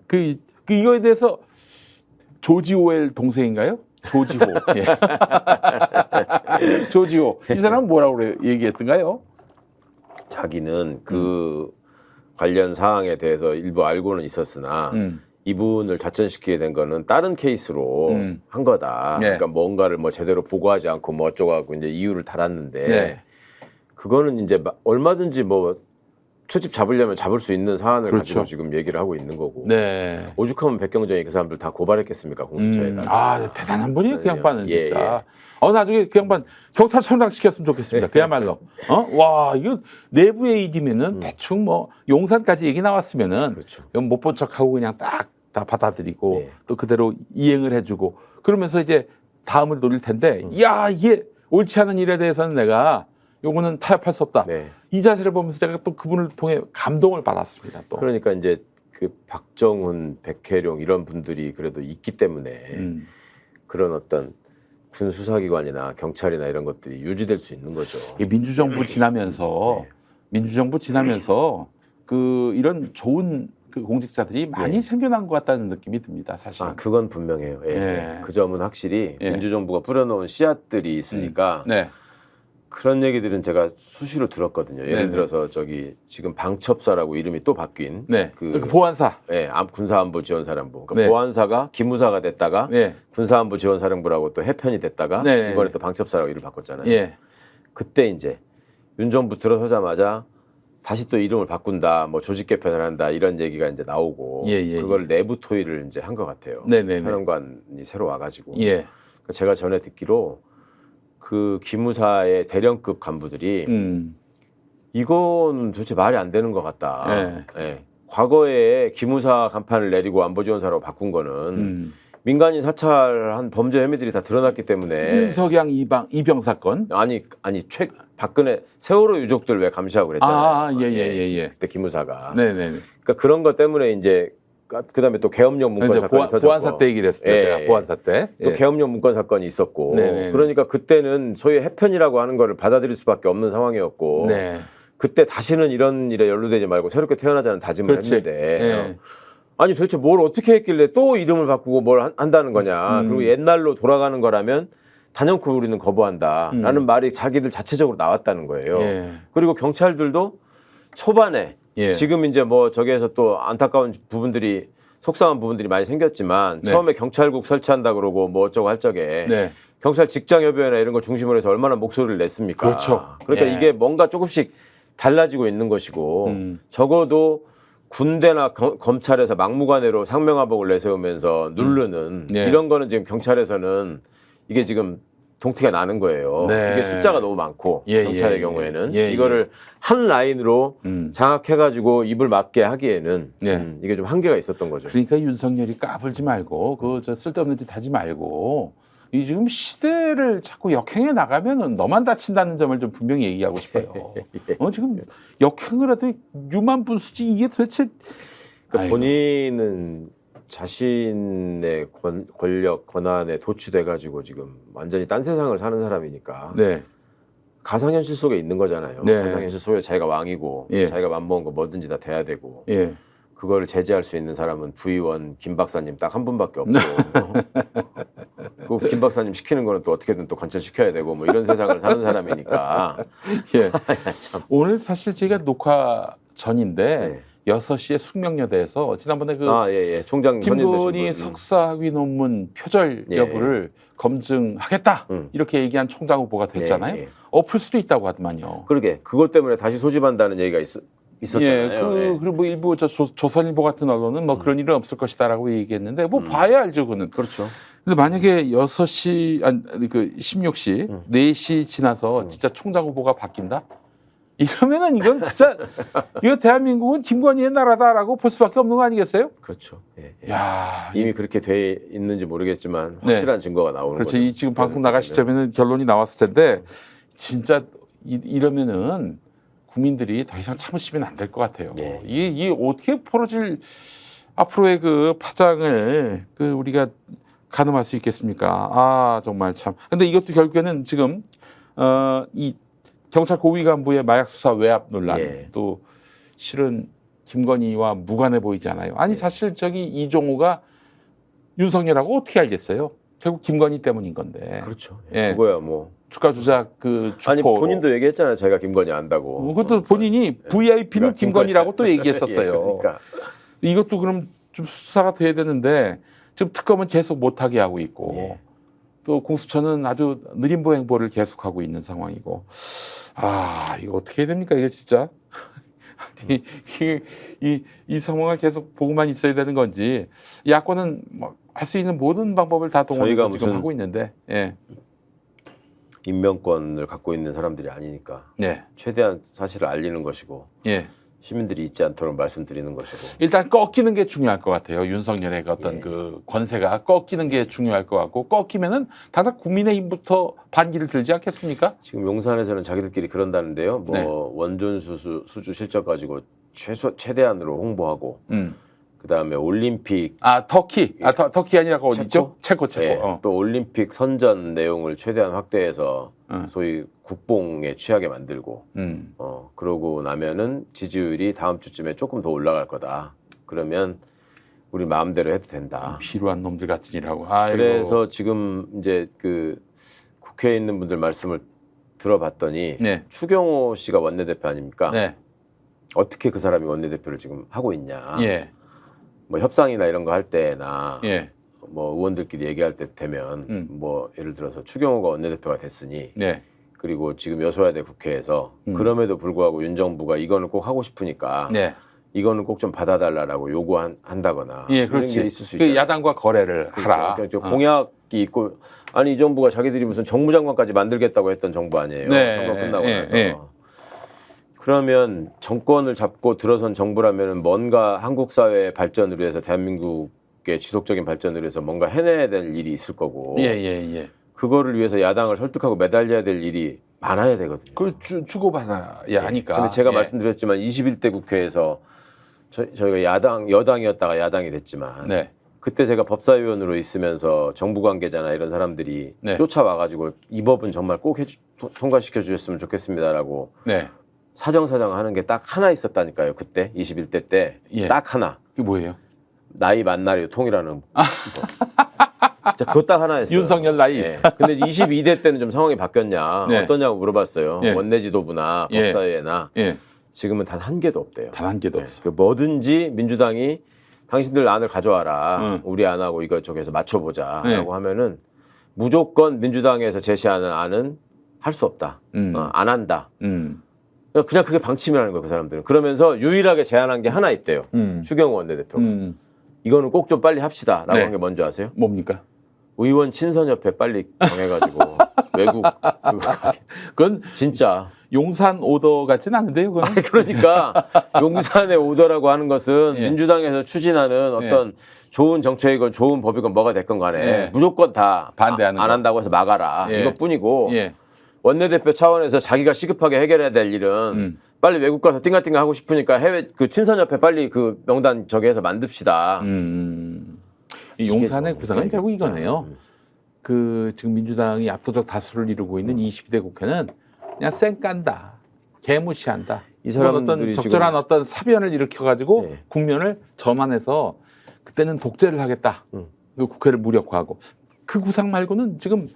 그 이거에 대해서 조지 오웰 동생인가요? 조지호. 조지호. 이 사람은 뭐라고 얘기했던가요? 자기는 그 관련 사항에 대해서 일부 알고는 있었으나 이분을 좌천시키게 된 거는 다른 케이스로 한 거다. 그러니까 뭔가를 뭐 제대로 보고하지 않고 뭐 어쩌고 하고 이제 이유를 달았는데 그거는 이제 얼마든지 뭐 트집 잡으려면 잡을 수 있는 사안을 가지고 지금 얘기를 하고 있는 거고. 오죽하면 백경정이 그 사람들 다 고발했겠습니까? 공수처에다가. 대단한 분이에요. 그 양반은 진짜. 나중에 그 양반 경찰청장 시켰으면 좋겠습니다. 그야말로. 와, 이거 내부의 일이면은 대충 뭐 용산까지 얘기 나왔으면은 못 본 척하고 그냥 딱 다 받아들이고 또 그대로 이행을 해주고 그러면서 이제 다음을 노릴 텐데 야, 이게 옳지 않은 일에 대해서는 내가 요거는 타협할 수 없다. 이 자세를 보면서 제가 또 그분을 통해 감동을 받았습니다. 또. 그러니까 이제 그 박정훈, 백혜룡 이런 분들이 그래도 있기 때문에 그런 어떤 군 수사기관이나 경찰이나 이런 것들이 유지될 수 있는 거죠. 민주정부 지나면서 그 이런 좋은 그 공직자들이 많이 생겨난 것 같다는 느낌이 듭니다. 사실. 그건 분명해요. 그 점은 확실히 민주정부가 뿌려놓은 씨앗들이 있으니까 그런 얘기들은 제가 수시로 들었거든요. 예를 들어서 저기 지금 방첩사라고 이름이 또 바뀐 그 보안사, 군사안보지원사령부. 그러니까 보안사가 기무사가 됐다가 군사안보지원사령부라고 또 해편이 됐다가 이번에 또 방첩사라고 이름 바꿨잖아요. 그때 이제 윤 정부 들어서자마자 다시 또 이름을 바꾼다, 뭐 조직 개편을 한다 이런 얘기가 이제 나오고 그걸 내부 토의를 이제 한 것 같아요. 사령관이 새로 와가지고. 그러니까 제가 전에 듣기로 그 기무사의 대령급 간부들이 이건 도대체 말이 안 되는 것 같다. 과거에 기무사 간판을 내리고 안보지원사라고 바꾼 거는 민간인 사찰한 범죄 혐의들이 다 드러났기 때문에 윤석양 이병 사건 아니 박근혜 세월호 유족들 왜 감시하고 그랬잖아요. 그때 기무사가. 그러니까 그런 것 때문에 이제 그다음에 또 계엄령 문건 사건이 터졌고 보안사 때 얘기를 했습니다. 제가 보안사 때 또 계엄령 문건 사건이 있었고 그러니까 그때는 소위 해편이라고 하는 거를 받아들일 수밖에 없는 상황이었고 그때 다시는 이런 일에 연루되지 말고 새롭게 태어나자는 다짐을 했는데 아니 도대체 뭘 어떻게 했길래 또 이름을 바꾸고 뭘 한다는 거냐. 그리고 옛날로 돌아가는 거라면 단연코 우리는 거부한다라는 말이 자기들 자체적으로 나왔다는 거예요. 그리고 경찰들도 초반에 지금 이제 뭐 저기에서 또 안타까운 부분들이 속상한 부분들이 많이 생겼지만 처음에 경찰국 설치한다 그러고 뭐 어쩌고 할 적에 경찰 직장협의회나 이런 걸 중심으로 해서 얼마나 목소리를 냈습니까? 그러니까 이게 뭔가 조금씩 달라지고 있는 것이고 적어도 군대나 검찰에서 막무가내로 상명하복을 내세우면서 누르는 이런 거는 지금 경찰에서는 이게 지금 동티가 나는 거예요. 이게 숫자가 너무 많고 경찰의 경우에는 이거를 한 라인으로 장악해가지고 입을 맞게 하기에는 이게 좀 한계가 있었던 거죠. 그러니까 윤석열이 까불지 말고 그 쓸데없는 짓 하지 말고 이 지금 시대를 자꾸 역행해 나가면은 너만 다친다는 점을 좀 분명히 얘기하고 싶어요. 지금 역행을 해도 유만분수지 이게 도대체 그러니까 본인은 자신의 권력, 권한에 도취돼가지고 지금 완전히 딴 세상을 사는 사람이니까 가상현실 속에 있는 거잖아요. 가상현실 속에 자기가 왕이고 자기가 맘먹은 거 뭐든지 다 돼야 되고 그걸 제재할 수 있는 사람은 부의원 김 박사님 딱 한 분밖에 없고 그 김 박사님 시키는 거는 또 어떻게든 또 관철시켜야 되고 뭐 이런 세상을 사는 사람이니까 참. 오늘 사실 제가 녹화 전인데 6시에 숙명여대에서 지난번에 그 총장 김건희 석사학위 논문 표절 여부를 검증하겠다 이렇게 얘기한 총장 후보가 됐잖아요. 엎을 수도 있다고 하더만요. 그러게 그것 때문에 다시 소집한다는 얘기가 있었잖아요. 그리고 뭐 일부 조선일보 같은 언론은 뭐 그런 일은 없을 것이다라고 얘기했는데 뭐 봐야 알죠, 그는. 그렇죠. 근데 만약에 6시 아니 그 16시 4시 지나서 진짜 총장 후보가 바뀐다? 이러면은 이건 진짜 이거 대한민국은 김건희의 나라다라고 볼 수밖에 없는 거 아니겠어요? 그렇죠. 야, 이미 그렇게 돼 있는지 모르겠지만 확실한 증거가 나오는 그렇죠. 거죠. 이 지금 방송 나갈 시점에는 결론이 나왔을 텐데 진짜 이러면은 국민들이 더 이상 참으시면 안 될 것 같아요. 이게 어떻게 풀어질 앞으로의 그 파장을 그 우리가 가늠할 수 있겠습니까? 정말 참. 근데 이것도 결국에는 지금 이 경찰 고위 간부의 마약 수사 외압 논란 또 실은 김건희와 무관해 보이지 않아요. 아니 사실 저기 이종호가 윤석열하고 어떻게 알겠어요? 결국 김건희 때문인 건데. 그렇죠. 그거야 뭐. 주가 조작 그 주포. 아니 본인도 얘기했잖아요. 자기가 김건희 안다고. 그것도 본인이 VIP는 김건희라고 또 얘기했었어요. 그러니까. 이것도 그럼 좀 수사가 돼야 되는데 지금 특검은 계속 못하게 하고 있고 또 공수처는 아주 느림보 행보를 계속하고 있는 상황이고 이거 어떻게 해야 됩니까 이게 진짜 이 상황을 계속 보고만 있어야 되는 건지 야권은 뭐 할 수 있는 모든 방법을 다 동원해서 지금 하고 있는데 인명권을 갖고 있는 사람들이 아니니까 최대한 사실을 알리는 것이고 시민들이 잊지 않도록 말씀드리는 것이고 일단 꺾이는 게 중요할 것 같아요. 윤석열의 어떤 그 권세가 꺾이는 게 중요할 것 같고 꺾이면은 당장 국민의힘부터 반기를 들지 않겠습니까? 지금 용산에서는 자기들끼리 그런다는데요. 뭐 원전 수주 실적 가지고 최대한으로 홍보하고 그다음에 올림픽 터키 터키 아니라 어디죠? 체코. 또 올림픽 선전 내용을 최대한 확대해서 소위 국뽕에 취하게 만들고 그러고 나면은 지지율이 다음 주쯤에 조금 더 올라갈 거다. 그러면 우리 마음대로 해도 된다. 비루한 놈들 같은 일하고. 그래서 지금 이제 그 국회에 있는 분들 말씀을 들어봤더니 추경호 씨가 원내대표 아닙니까? 어떻게 그 사람이 원내대표를 지금 하고 있냐? 뭐 협상이나 이런 거 할 때나 뭐 의원들끼리 얘기할 때 되면 뭐 예를 들어서 추경호가 원내대표가 됐으니 그리고 지금 여소야대 국회에서 그럼에도 불구하고 윤 정부가 이거는 꼭 하고 싶으니까 이거는 꼭 좀 받아달라고 요구한다거나 그런 게 있을 수 있잖아요. 야당과 거래를 하라. 그러니까 공약이 있고 아니 이 정부가 자기들이 무슨 정무장관까지 만들겠다고 했던 정부 아니에요. 선거 끝나고 나서. 그러면 정권을 잡고 들어선 정부라면 뭔가 한국 사회의 발전을 위해서 대한민국의 지속적인 발전을 위해서 뭔가 해내야 될 일이 있을 거고 그거를 위해서 야당을 설득하고 매달려야 될 일이 많아야 되거든요. 그걸 주고받아야 하니까. 근데 제가 말씀드렸지만 21대 국회에서 저희가 여당이었다가 야당이 됐지만 그때 제가 법사위원으로 있으면서 정부 관계자나 이런 사람들이 쫓아와가지고 이 법은 정말 꼭 통과시켜 주셨으면 좋겠습니다라고 사정사정 하는 게 딱 하나 있었다니까요. 그때 21대 때 딱 하나. 그게 뭐예요? 나이 만나려 통이라는 그거 딱 하나였어요. 윤석열 나이. 근데 22대 때는 좀 상황이 바뀌었냐 어떠냐고 물어봤어요. 원내지도부나 법사위나 지금은 단 한 개도 없대요. 단 한 개도 없어. 그 뭐든지 민주당이 당신들 안을 가져와라. 우리 안하고 이것저것에서 맞춰보자 라고 하면은 무조건 민주당에서 제시하는 안은 할 수 없다. 안 한다. 그냥 그게 방침이라는 거예요, 그 사람들은. 그러면서 유일하게 제안한 게 하나 있대요. 추경호 원내대표가. 이거는 꼭 좀 빨리 합시다라고 한 게 뭔지 아세요? 뭡니까? 의원 친선협회 빨리 정해가지고 외국 그건 진짜 용산 오더 같진 않은데요, 그건. 그러니까 용산의 오더라고 하는 것은 민주당에서 추진하는 어떤 좋은 정책이건 좋은 법이건 뭐가 됐건 간에 무조건 다 반대하는 안 한다고 해서 막아라 이것뿐이고 예. 원내대표 차원에서 자기가 시급하게 해결해야 될 일은 빨리 외국 가서 띵가띵가 하고 싶으니까 해외 그 친선협회 빨리 그 명단 저기 해서 만듭시다. 이 용산의 구상은 결국 이거네요. 그 지금 민주당이 압도적 다수를 이루고 있는 22대 국회는 그냥 쌩 깐다, 개무시한다. 이 사람들이 어떤 적절한 어떤 사변을 일으켜가지고 국면을 전환해서 그때는 독재를 하겠다. 그 국회를 무력화하고 그 구상 말고는 지금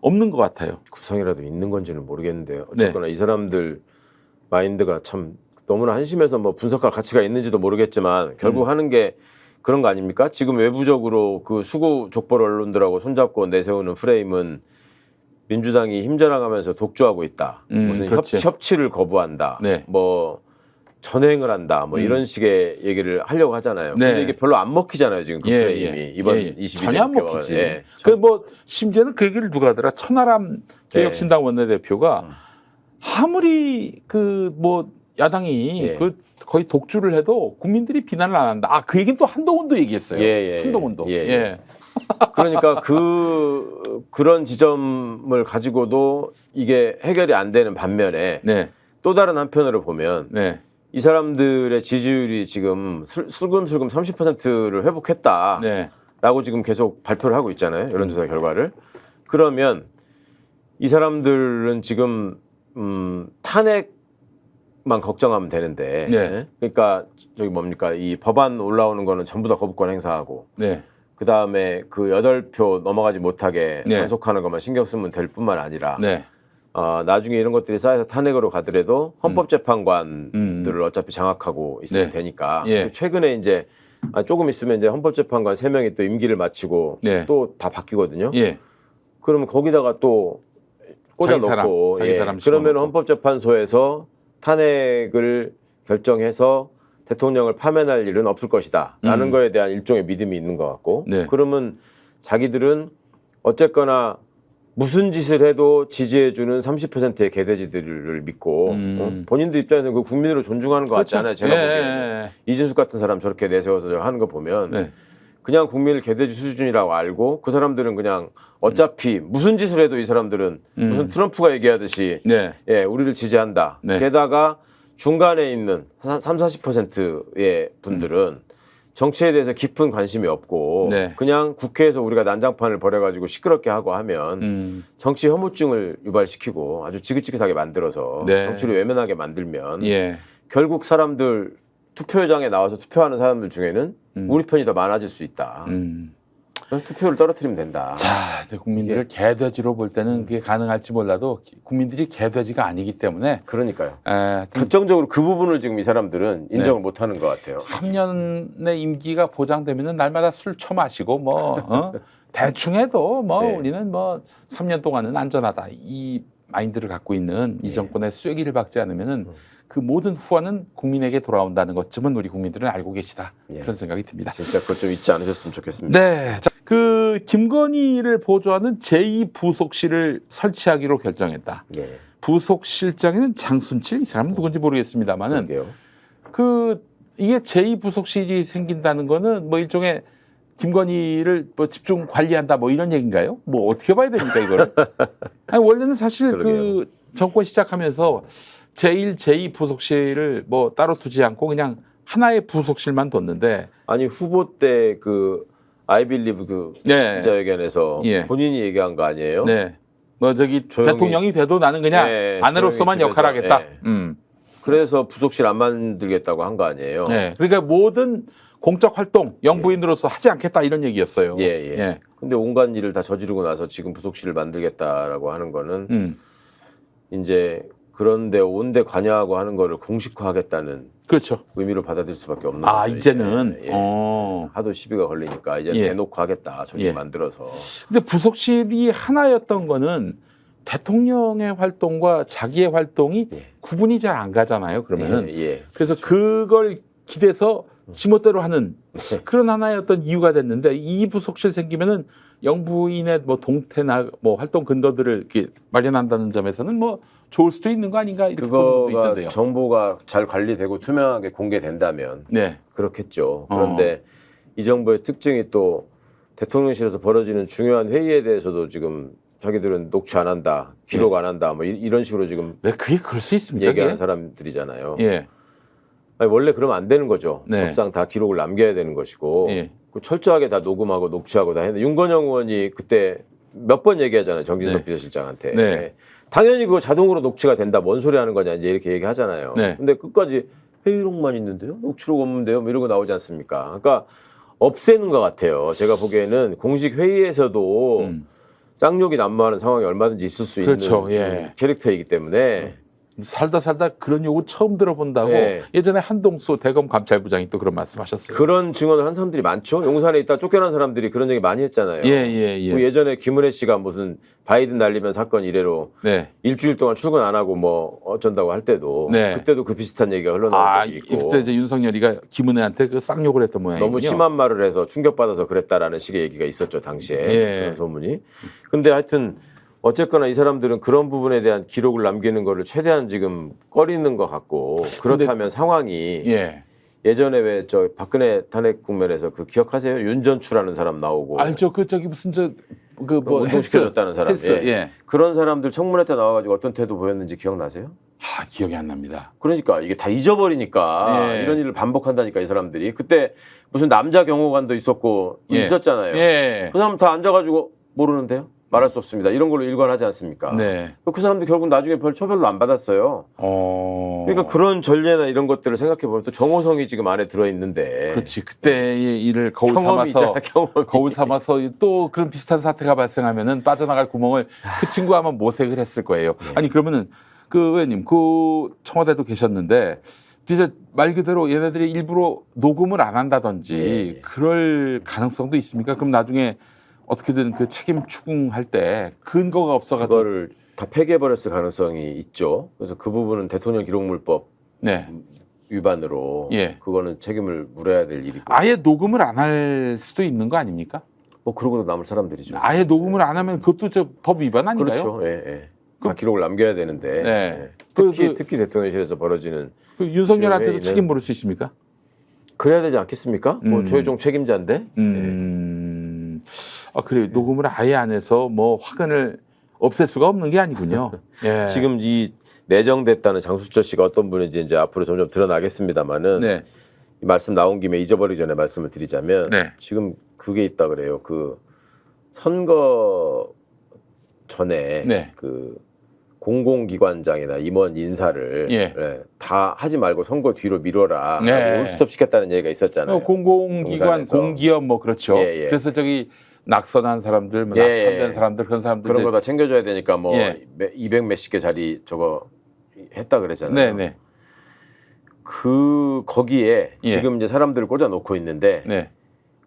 없는 것 같아요. 구상이라도 있는 건지는 모르겠는데요. 어쨌거나 이 사람들 마인드가 참 너무나 한심해서 뭐 분석할 가치가 있는지도 모르겠지만 결국 하는 게 그런 거 아닙니까? 지금 외부적으로 그 수구 족벌 언론들하고 손잡고 내세우는 프레임은 민주당이 힘자랑하면서 독주하고 있다. 무슨 협치를 거부한다. 뭐 전횡을 한다. 뭐 이런 식의 얘기를 하려고 하잖아요. 근데 이게 별로 안 먹히잖아요. 지금 그 프레임이 이번 22대 전혀 안 먹히지. 그 뭐 심지어는 그 얘기를 누가 하더라. 천하람 개혁신당 원내대표가 아무리 그 뭐 야당이 그 거의 독주를 해도 국민들이 비난을 안 한다. 아, 그 얘기는 또 한동훈도 얘기했어요. 한동훈도. 그러니까 그런 지점을 가지고도 이게 해결이 안 되는 반면에 또 다른 한편으로 보면 이 사람들의 지지율이 지금 슬금슬금 30%를 회복했다라고 지금 계속 발표를 하고 있잖아요. 여론조사 결과를. 그러면 이 사람들은 지금 탄핵만 걱정하면 되는데 그러니까 저기 뭡니까 이 법안 올라오는 거는 전부 다 거부권 행사하고 그다음에 그 8표 넘어가지 못하게 단속하는 것만 신경 쓰면 될 뿐만 아니라 나중에 이런 것들이 쌓여서 탄핵으로 가더라도 헌법재판관들을 어차피 장악하고 있으면 되니까 최근에 이제 조금 있으면 이제 헌법재판관 3명이 또 임기를 마치고 또 다 바뀌거든요. 그러면 거기다가 또 꽂아놓고 그러면 헌법재판소에서 탄핵을 결정해서 대통령을 파면할 일은 없을 것이다 라는 거에 대한 일종의 믿음이 있는 것 같고 그러면 자기들은 어쨌거나 무슨 짓을 해도 지지해주는 30%의 개돼지들을 믿고 본인들 입장에서는 그 국민으로 존중하는 것 같지 않아요? 제가 보기에는 이준석 같은 사람 저렇게 내세워서 하는 거 보면 그냥 국민을 개돼지 수준이라고 알고 그 사람들은 그냥 어차피 무슨 짓을 해도 이 사람들은 무슨 트럼프가 얘기하듯이 우리를 지지한다. 게다가 중간에 있는 30-40%의 분들은 정치에 대해서 깊은 관심이 없고 그냥 국회에서 우리가 난장판을 벌여가지고 시끄럽게 하고 하면 정치 혐오증을 유발시키고 아주 지긋지긋하게 만들어서 정치를 외면하게 만들면 결국 사람들 투표장에 나와서 투표하는 사람들 중에는 우리 편이 더 많아질 수 있다. 투표를 떨어뜨리면 된다. 자, 국민들을 개돼지로 볼 때는 그게 가능할지 몰라도 국민들이 개돼지가 아니기 때문에 그러니까요. 결정적으로 그 부분을 지금 이 사람들은 인정을 못하는 것 같아요. 3년의 임기가 보장되면은 날마다 술 처마시고 뭐 대충 해도 뭐 우리는 뭐 3년 동안은 안전하다 이 마인드를 갖고 있는 이 정권의 쐐기를 박지 않으면은 그 모든 후환은 국민에게 돌아온다는 것쯤은 우리 국민들은 알고 계시다. 그런 생각이 듭니다. 진짜 그것 좀 잊지 않으셨으면 좋겠습니다. 네. 자, 그 김건희를 보조하는 제2부속실을 설치하기로 결정했다. 부속실장에는 장순칠 이 사람은 누군지 모르겠습니다만은 그 이게 제2부속실이 생긴다는 거는 뭐 일종의 김건희를 뭐 집중 관리한다 뭐 이런 얘기인가요? 뭐 어떻게 봐야 됩니까 이거를? 아니, 원래는 사실 그 정권 시작하면서 제1, 제2 부속실을 뭐 따로 두지 않고 그냥 하나의 부속실만 뒀는데 아니 후보 때 그 아이빌리브 그 기자회견에서 본인이 얘기한 거 아니에요? 뭐 저기 대통령이 돼도 나는 그냥 아내로서만 역할하겠다. 그래서 부속실 안 만들겠다고 한 거 아니에요? 그러니까 모든 공적 활동 영부인으로서 하지 않겠다 이런 얘기였어요. 근데 온갖 일을 다 저지르고 나서 지금 부속실을 만들겠다라고 하는 거는 이제 그런데 온데 관여하고 하는 거를 공식화하겠다는 의미로 받아들일 수밖에 없는 거죠. 이제는 하도 시비가 걸리니까 이제 대놓고 하겠다. 조직 만들어서. 근데 부속실이 하나였던 거는 대통령의 활동과 자기의 활동이 구분이 잘 안 가잖아요. 그러면은 그래서 그걸 기대서 지멋대로 하는 그런 하나의 어떤 이유가 됐는데 이 부속실 생기면은 영부인의 뭐 동태나 뭐 활동 근거들을 이렇게 마련한다는 점에서는 뭐 좋을 수도 있는 거 아닌가 이렇게 보는 것도 그거가 있던데요. 정보가 잘 관리되고 투명하게 공개된다면 그렇겠죠. 그런데 이 정부의 특징이 또 대통령실에서 벌어지는 중요한 회의에 대해서도 지금 자기들은 녹취 안 한다, 기록 안 한다, 뭐 이런 식으로 지금 그게 그럴 수 있습니까? 얘기하는 사람들이잖아요. 아니, 원래 그러면 안 되는 거죠. 법상 다 기록을 남겨야 되는 것이고 철저하게 다 녹음하고 녹취하고 다 했는데 윤건영 의원이 그때 몇 번 얘기하잖아요. 정진석 비서실장한테. 당연히 그거 자동으로 녹취가 된다. 뭔 소리 하는 거냐 이제 이렇게 얘기하잖아요. 근데 끝까지 회의록만 있는데요. 녹취록 없는데요. 뭐 이런 거 나오지 않습니까? 그러니까 없애는 것 같아요. 제가 보기에는 공식 회의에서도 쌍욕이 난무하는 상황이 얼마든지 있을 수 있는 캐릭터이기 때문에 살다 그런 요구 처음 들어본다고 예전에 한동수 대검 감찰부장이 또 그런 말씀하셨어요. 그런 증언을 한 사람들이 많죠. 용산에 있다 쫓겨난 사람들이 그런 얘기 많이 했잖아요. 예전에 김은혜 씨가 무슨 바이든 날리면 사건 이래로 일주일 동안 출근 안 하고 뭐 어쩐다고 할 때도 그때도 그 비슷한 얘기가 흘러나온 적이 있고. 그때 이제 윤석열이가 김은혜한테 그 쌍욕을 했던 모양이군요. 너무 심한 말을 해서 충격받아서 그랬다라는 식의 얘기가 있었죠 당시에 그런 소문이. 근데 하여튼. 어쨌거나 이 사람들은 그런 부분에 대한 기록을 남기는 거를 최대한 지금 꺼리는 것 같고 그렇다면 상황이 예전에 왜 저 박근혜 탄핵 국면에서 그 기억하세요? 윤전추라는 사람 나오고 알죠. 그 저기 무슨 뭐 운동시켜줬다는 사람 그런 사람들 청문회 때 나와가지고 어떤 태도 보였는지 기억나세요? 기억이 안 납니다. 그러니까 이게 다 잊어버리니까 이런 일을 반복한다니까 이 사람들이. 그때 무슨 남자 경호관도 있었고 있었잖아요. 그 사람 다 앉아가지고 모르는데요? 말할 수 없습니다. 이런 걸로 일관하지 않습니까? 그 사람들 결국 나중에 별 처벌도 안 받았어요. 그러니까 그런 전례나 이런 것들을 생각해 보면 또 정호성이 지금 안에 들어 있는데. 그렇지. 그때의 일을 거울 삼아서 또 그런 비슷한 사태가 발생하면은 빠져나갈 구멍을 그 친구가 아마 모색을 했을 거예요. 아니 그러면은 그 의원님 그 청와대도 계셨는데 진짜 말 그대로 얘네들이 일부러 녹음을 안 한다든지 그럴 가능성도 있습니까? 그럼 나중에 어떻게든 그 책임 추궁할 때 근거가 없어가지고 그거를 다 폐기해버렸을 가능성이 있죠. 그래서 그 부분은 대통령 기록물법 위반으로 그거는 책임을 물어야 될 일이고. 아예 녹음을 안 할 수도 있는 거 아닙니까? 뭐 그러고도 남을 사람들이죠. 아예 녹음을 안 하면 그것도 저 법 위반 아닌가요? 그렇죠. 다 기록을 남겨야 되는데 특히 대통령실에서 벌어지는 그 윤석열한테도 책임 물을 수 있습니까? 그래야 되지 않겠습니까? 뭐 조혜종 책임자인데. 그래요. 녹음을 아예 안 해서 뭐 화근을 없앨 수가 없는 게 아니군요. 지금 이 내정됐다는 장수철 씨가 어떤 분인지 이제 앞으로 점점 드러나겠습니다만은 이 말씀 나온 김에 잊어버리기 전에 말씀을 드리자면 지금 그게 있다 그래요. 그 선거 전에 그 공공기관장이나 임원 인사를 다 하지 말고 선거 뒤로 미뤄라. 올스톱 시켰다는 얘기가 있었잖아요. 공공기관, 공기업 뭐 그렇죠. 그래서 저기 낙선한 사람들, 뭐 낙천된 사람들 그런 사람들 그런 거 다 챙겨줘야 되니까 뭐 200 몇십 개 자리 저거 했다 그랬잖아요. 거기에 지금 이제 사람들을 꽂아놓고 있는데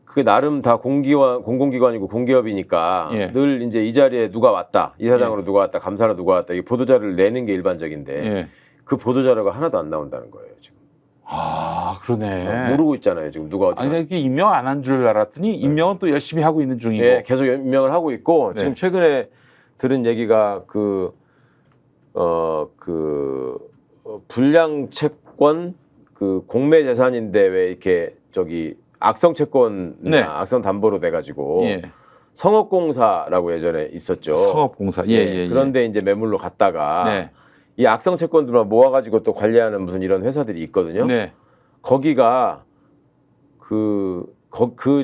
그 나름 다 공공기관이고 공기업이니까 늘 이제 이 자리에 누가 왔다, 이사장으로 누가 왔다, 감사로 누가 왔다 이 보도자료를 내는 게 일반적인데 그 보도자료가 하나도 안 나온다는 거예요 지금. 그러네. 모르고 있잖아요 지금 누가 어디. 아니 이게 임명 안 한 줄 알았더니 임명은 또 열심히 하고 있는 중이고. 계속 임명을 하고 있고 지금 최근에 들은 얘기가 불량 채권 그 공매 재산인데 왜 이렇게 저기 악성 채권이나 악성 담보로 돼가지고 성업공사라고 예전에 있었죠. 성업공사. 그런데 이제 매물로 갔다가 이 악성 채권들만 모아가지고 또 관리하는 무슨 이런 회사들이 있거든요. 거기가 그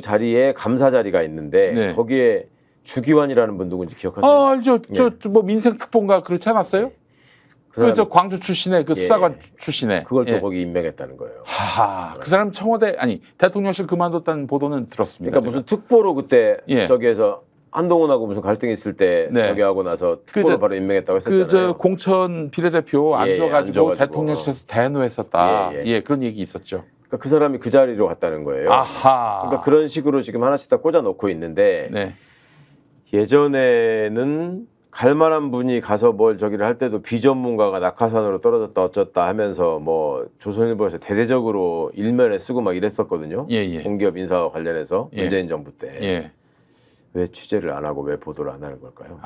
자리에 감사 자리가 있는데 거기에 주기환이라는 분 누군지 기억하세요? 알죠. 저 뭐 민생특보인가 그렇지 않았어요? 저 광주 출신의 그 수사관 출신의 그걸 또 거기 임명했다는 거예요. 그 사람 청와대 대통령실 그만뒀다는 보도는 들었습니다. 그러니까 무슨 특보로 그때 저기에서 한동훈하고 무슨 갈등이 있을 때 저기 하고 나서 특보로 바로 임명했다고 했었잖아요. 저 공천 비례대표 앉아가지고 대통령실에서 대노했었다. 그런 얘기 있었죠. 그러니까 그 사람이 그 자리로 갔다는 거예요. 그러니까 그런 식으로 지금 하나씩 다 꽂아놓고 있는데 예전에는 갈 만한 분이 가서 뭘 저기를 할 때도 비전문가가 낙하산으로 떨어졌다 어쩌다 하면서 뭐 조선일보에서 대대적으로 일면에 쓰고 막 이랬었거든요. 공기업 인사와 관련해서 문재인 정부 때. 왜 취재를 안 하고 왜 보도를 안 하는 걸까요?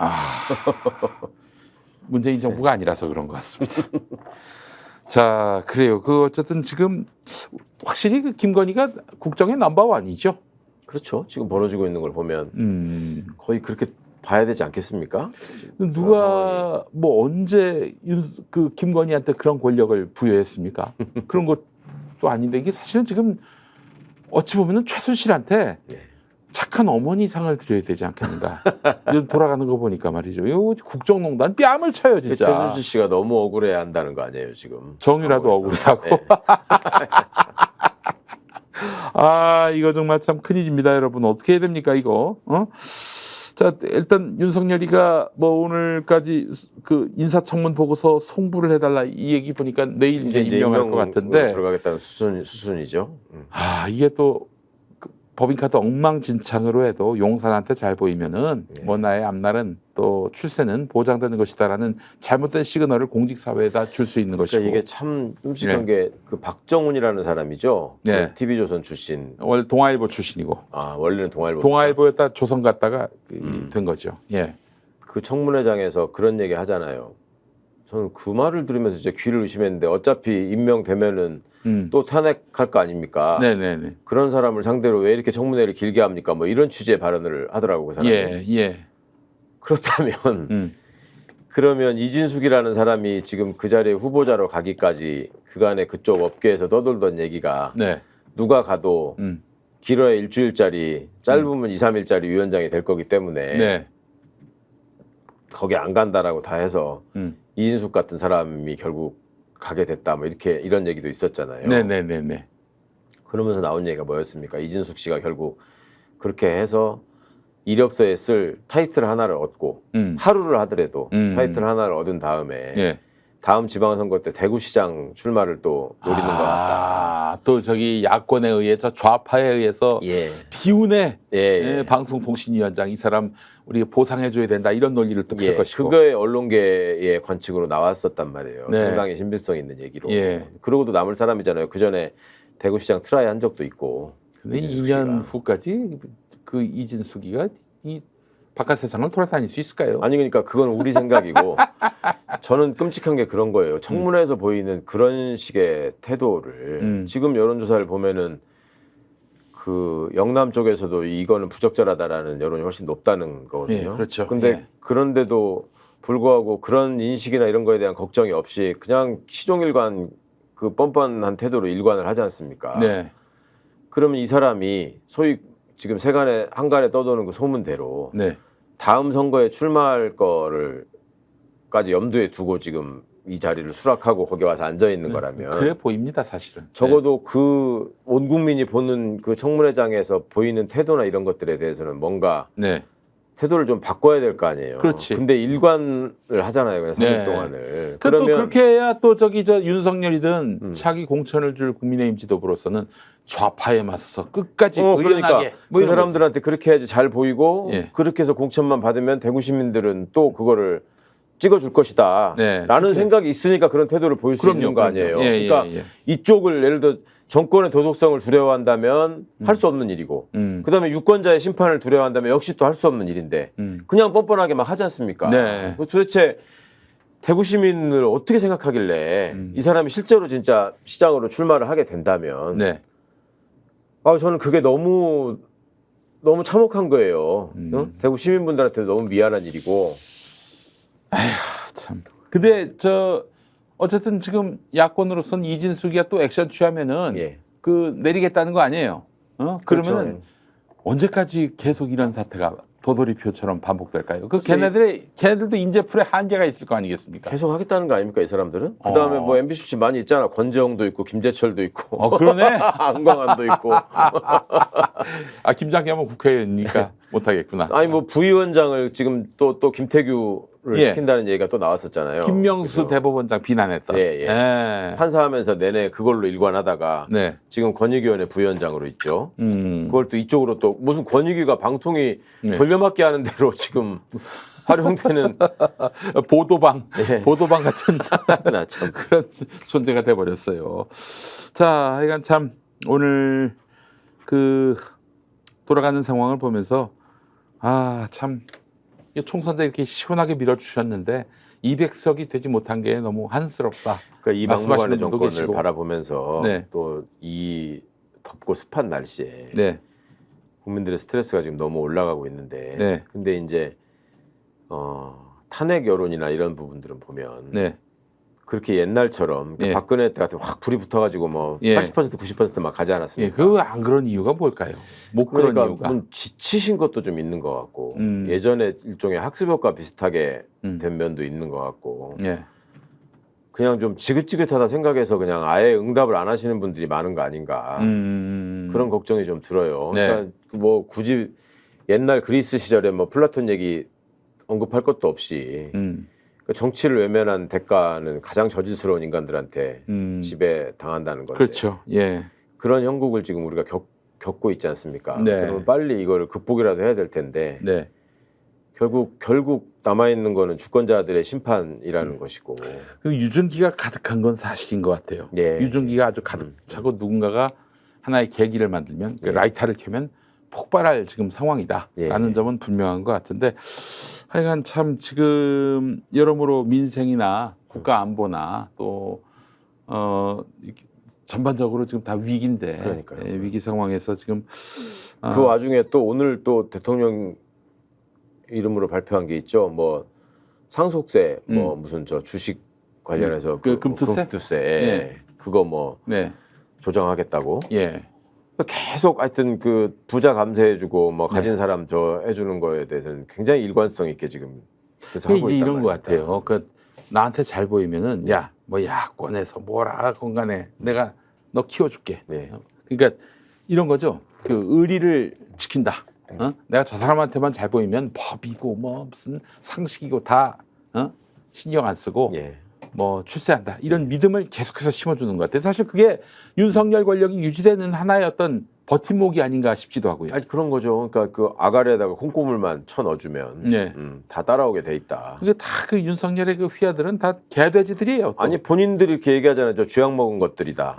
문재인 정부가 아니라서 그런 것 같습니다. 자, 그래요. 그 어쨌든 지금 확실히 그 김건희가 국정의 넘버원이죠. 그렇죠. 지금 벌어지고 있는 걸 보면 거의 그렇게 봐야 되지 않겠습니까? 누가 뭐 언제 그 김건희한테 그런 권력을 부여했습니까? 그런 것도 아닌데 이게 사실은 지금 어찌 보면은 최순실한테 착한 어머니상을 드려야 되지 않겠는가? 요즘 돌아가는 거 보니까 말이죠. 이거 국정농단 뺨을 쳐요 진짜. 최순실 씨가 너무 억울해야 한다는 거 아니에요 지금? 정유라도 억울해하고. 아 이거 정말 참 큰일입니다, 여러분. 어떻게 해야 됩니까 이거? 자 일단 윤석열이가 뭐 오늘까지 그 인사청문 보고서 송부를 해달라 이 얘기 보니까 내일 이제 임명할 것 같은데 들어가겠다는 수순이죠. 아 이게 또 법인카드 엉망진창으로 해도 용산한테 잘 보이면은 뭐 나의 앞날은 또 출세는 보장되는 것이다라는 잘못된 시그널을 공직사회에다 줄 수 있는 것이고. 이게 참 끔찍한 게 그 박정훈이라는 사람이죠. 그 TV조선 출신. 원래 동아일보 출신이고. 아 원래는 동아일보였다 조선 갔다가 된 거죠. 그 청문회장에서 그런 얘기 하잖아요. 저는 그 말을 들으면서 이제 귀를 의심했는데 어차피 임명되면은 또 탄핵할 거 아닙니까? 네네네. 그런 사람을 상대로 왜 이렇게 청문회를 길게 합니까? 뭐 이런 취지의 발언을 하더라고요. 그 사람이. 그렇다면 그러면 이진숙이라는 사람이 지금 그 자리에 후보자로 가기까지 그간의 그쪽 업계에서 떠돌던 얘기가 누가 가도 길어야 일주일짜리 짧으면 2, 3일짜리 위원장이 될 거기 때문에 거기 안 간다라고 다 해서 이진숙 같은 사람이 결국 가게 됐다 뭐 이런 얘기도 있었잖아요. 네네네네. 그러면서 나온 얘기가 뭐였습니까? 이진숙 씨가 결국 그렇게 해서 이력서에 쓸 타이틀 하나를 얻고 하루를 하더라도 타이틀 하나를 얻은 다음에 다음 지방선거 때 대구시장 출마를 또 노리는 것 같다. 또 저기 야권에 의해서 좌파에 의해서 비운의 방송통신위원장 이 사람 우리가 보상해줘야 된다 이런 논리를 또 펼 것이고. 그거의 언론계의 관측으로 나왔었단 말이에요. 상당히 신빙성 있는 얘기로. 그러고도 남을 사람이잖아요. 그 전에 대구시장 트라이 한 적도 있고. 근데 2년 후까지 그 이진숙이가 이 바깥 세상을 돌아다닐 수 있을까요? 아니 그러니까 그건 우리 생각이고 저는 끔찍한 게 그런 거예요. 청문회에서 보이는 그런 식의 태도를 지금 여론조사를 보면은 그 영남 쪽에서도 이거는 부적절하다라는 여론이 훨씬 높다는 거거든요. 그렇죠. 근데 그런데도 불구하고 그런 인식이나 이런 거에 대한 걱정이 없이 그냥 시종일관 그 뻔뻔한 태도로 일관을 하지 않습니까? 그러면 이 사람이 소위 지금 세간에 한간에 떠도는 그 소문대로 다음 선거에 출마할 거를까지 염두에 두고 지금 이 자리를 수락하고 거기 와서 앉아 있는 거라면 그래 보입니다, 사실은. 적어도 그 온 국민이 보는 그 청문회장에서 보이는 태도나 이런 것들에 대해서는 뭔가 태도를 좀 바꿔야 될 거 아니에요. 그렇지. 근데 일관을 하잖아요, 그냥 3일 동안을. 그러면 또 그렇게 해야 또 저기 저 윤석열이든 차기 공천을 줄 국민의힘 지도부로서는 좌파에 맞서서 끝까지 의연하게 그러니까 뭐 그 사람들한테 그렇게 해야지 잘 보이고 그렇게 해서 공천만 받으면 대구 시민들은 또 그거를 찍어줄 것이다 라는 생각이 있으니까 그런 태도를 보일 수 있는 거 아니에요. 그러니까 이쪽을 예를 들어 정권의 도덕성을 두려워한다면 할 수 없는 일이고 그다음에 유권자의 심판을 두려워한다면 역시 또 할 수 없는 일인데 그냥 뻔뻔하게 막 하지 않습니까? 도대체 대구 시민을 어떻게 생각하길래 이 사람이 실제로 진짜 시장으로 출마를 하게 된다면 저는 그게 너무 참혹한 거예요. 대구 시민분들한테 너무 미안한 일이고. 아휴 참. 근데 어쨌든 지금 야권으로서는 이진숙이가 또 액션 취하면은 그 내리겠다는 거 아니에요? 그러면은 언제까지 계속 이런 사태가 도돌이표처럼 반복될까요? 걔네들도 인재풀에 한계가 있을 거 아니겠습니까? 계속 하겠다는 거 아닙니까 이 사람들은? 그다음에 뭐 MB 출신 많이 있잖아. 권재홍도 있고 김재철도 있고. 그러네. 안광환도 있고. 김장기 하면 국회의원이니까 못하겠구나. 아니 뭐 부위원장을 지금 또 김태규를 시킨다는 얘기가 또 나왔었잖아요. 김명수 대법원장 비난했다. 판사하면서 내내 그걸로 일관하다가 지금 권익위원회 부위원장으로 있죠. 그걸 또 이쪽으로 또 무슨 권익위가 방통위 돌려막기 하는 대로 지금 활용되는 보도방, 예. 보도방 같은 나 참. 그런 존재가 돼 버렸어요. 자, 하여간 참 오늘 그 돌아가는 상황을 보면서 참 총선 때 이렇게 시원하게 밀어주셨는데 200석이 되지 못한 게 너무 한스럽다. 그러니까 이 막무가내 분도 정권을 계시고. 바라보면서 네. 또 이 덥고 습한 날씨에 네. 국민들의 스트레스가 지금 너무 올라가고 있는데 네. 근데 이제 탄핵 여론이나 이런 부분들은 보면 네. 그렇게 옛날처럼 예. 박근혜 때 같은 확 불이 붙어가지고 뭐 예. 80% 90%막 가지 예, 않았습니까? 그 안 그런 이유가 뭘까요? 못 그런 그러니까 이유가. 좀 지치신 것도 좀 있는 것 같고 예전에 일종의 학습효과 비슷하게 된 면도 있는 것 같고 예. 그냥 좀 지긋지긋하다 생각해서 그냥 아예 응답을 안 하시는 분들이 많은 거 아닌가 그런 걱정이 좀 들어요. 네. 그러니까 뭐 굳이 옛날 그리스 시절에 뭐 플라톤 얘기 언급할 것도 없이 정치를 외면한 대가는 가장 저질스러운 인간들한테 지배당한다는 건데 그렇죠. 예. 그런 형국을 지금 우리가 겪고 있지 않습니까? 네. 그러면 빨리 이거를 극복이라도 해야 될 텐데 네. 결국 남아있는 거는 주권자들의 심판이라는 것이고 그 유증기가 가득한 건 사실인 것 같아요. 예. 유증기가 아주 가득 차고 누군가가 하나의 계기를 만들면 그 예. 라이터를 켜면 폭발할 지금 상황이다라는 예. 점은 분명한 것 같은데 하여간 참 지금 여러모로 민생이나 국가 안보나 또 전반적으로 지금 다 위기인데 그러니까요. 예, 위기 상황에서 지금 그 와중에 또 오늘 또 대통령 이름으로 발표한 게 있죠. 뭐 상속세 뭐 무슨 저 주식 관련해서 그 금투세? 금투세 네. 그거 뭐 네. 조정하겠다고. 예. 계속 하여튼 그 부자 감세해주고 뭐 가진 사람 저 해주는 거에 대해서는 굉장히 일관성 있게 지금 계속 하고 이제 있단 이런 것 말입니다. 같아요. 그 나한테 잘 보이면은 야 뭐 야권에서 뭐라 건간에 내가 너 키워줄게. 네. 그러니까 이런 거죠. 그 의리를 지킨다. 내가 저 사람한테만 잘 보이면 법이고 뭐 무슨 상식이고 다 신경 안 쓰고 예. 뭐 출세한다. 이런 믿음을 계속해서 심어주는 것 같아요. 사실 그게 윤석열 권력이 유지되는 하나의 어떤 버팀목이 아닌가 싶기도 하고요. 아니 그런 거죠. 그러니까 그 아가리에다가 콩고물만 쳐 넣어주면 네. 다 따라오게 돼 있다. 그게 다 그 윤석열의 그 휘하들은 다 개돼지들이에요. 또. 아니 본인들이 이렇게 얘기하잖아요. 저 쥐약 먹은 것들이다.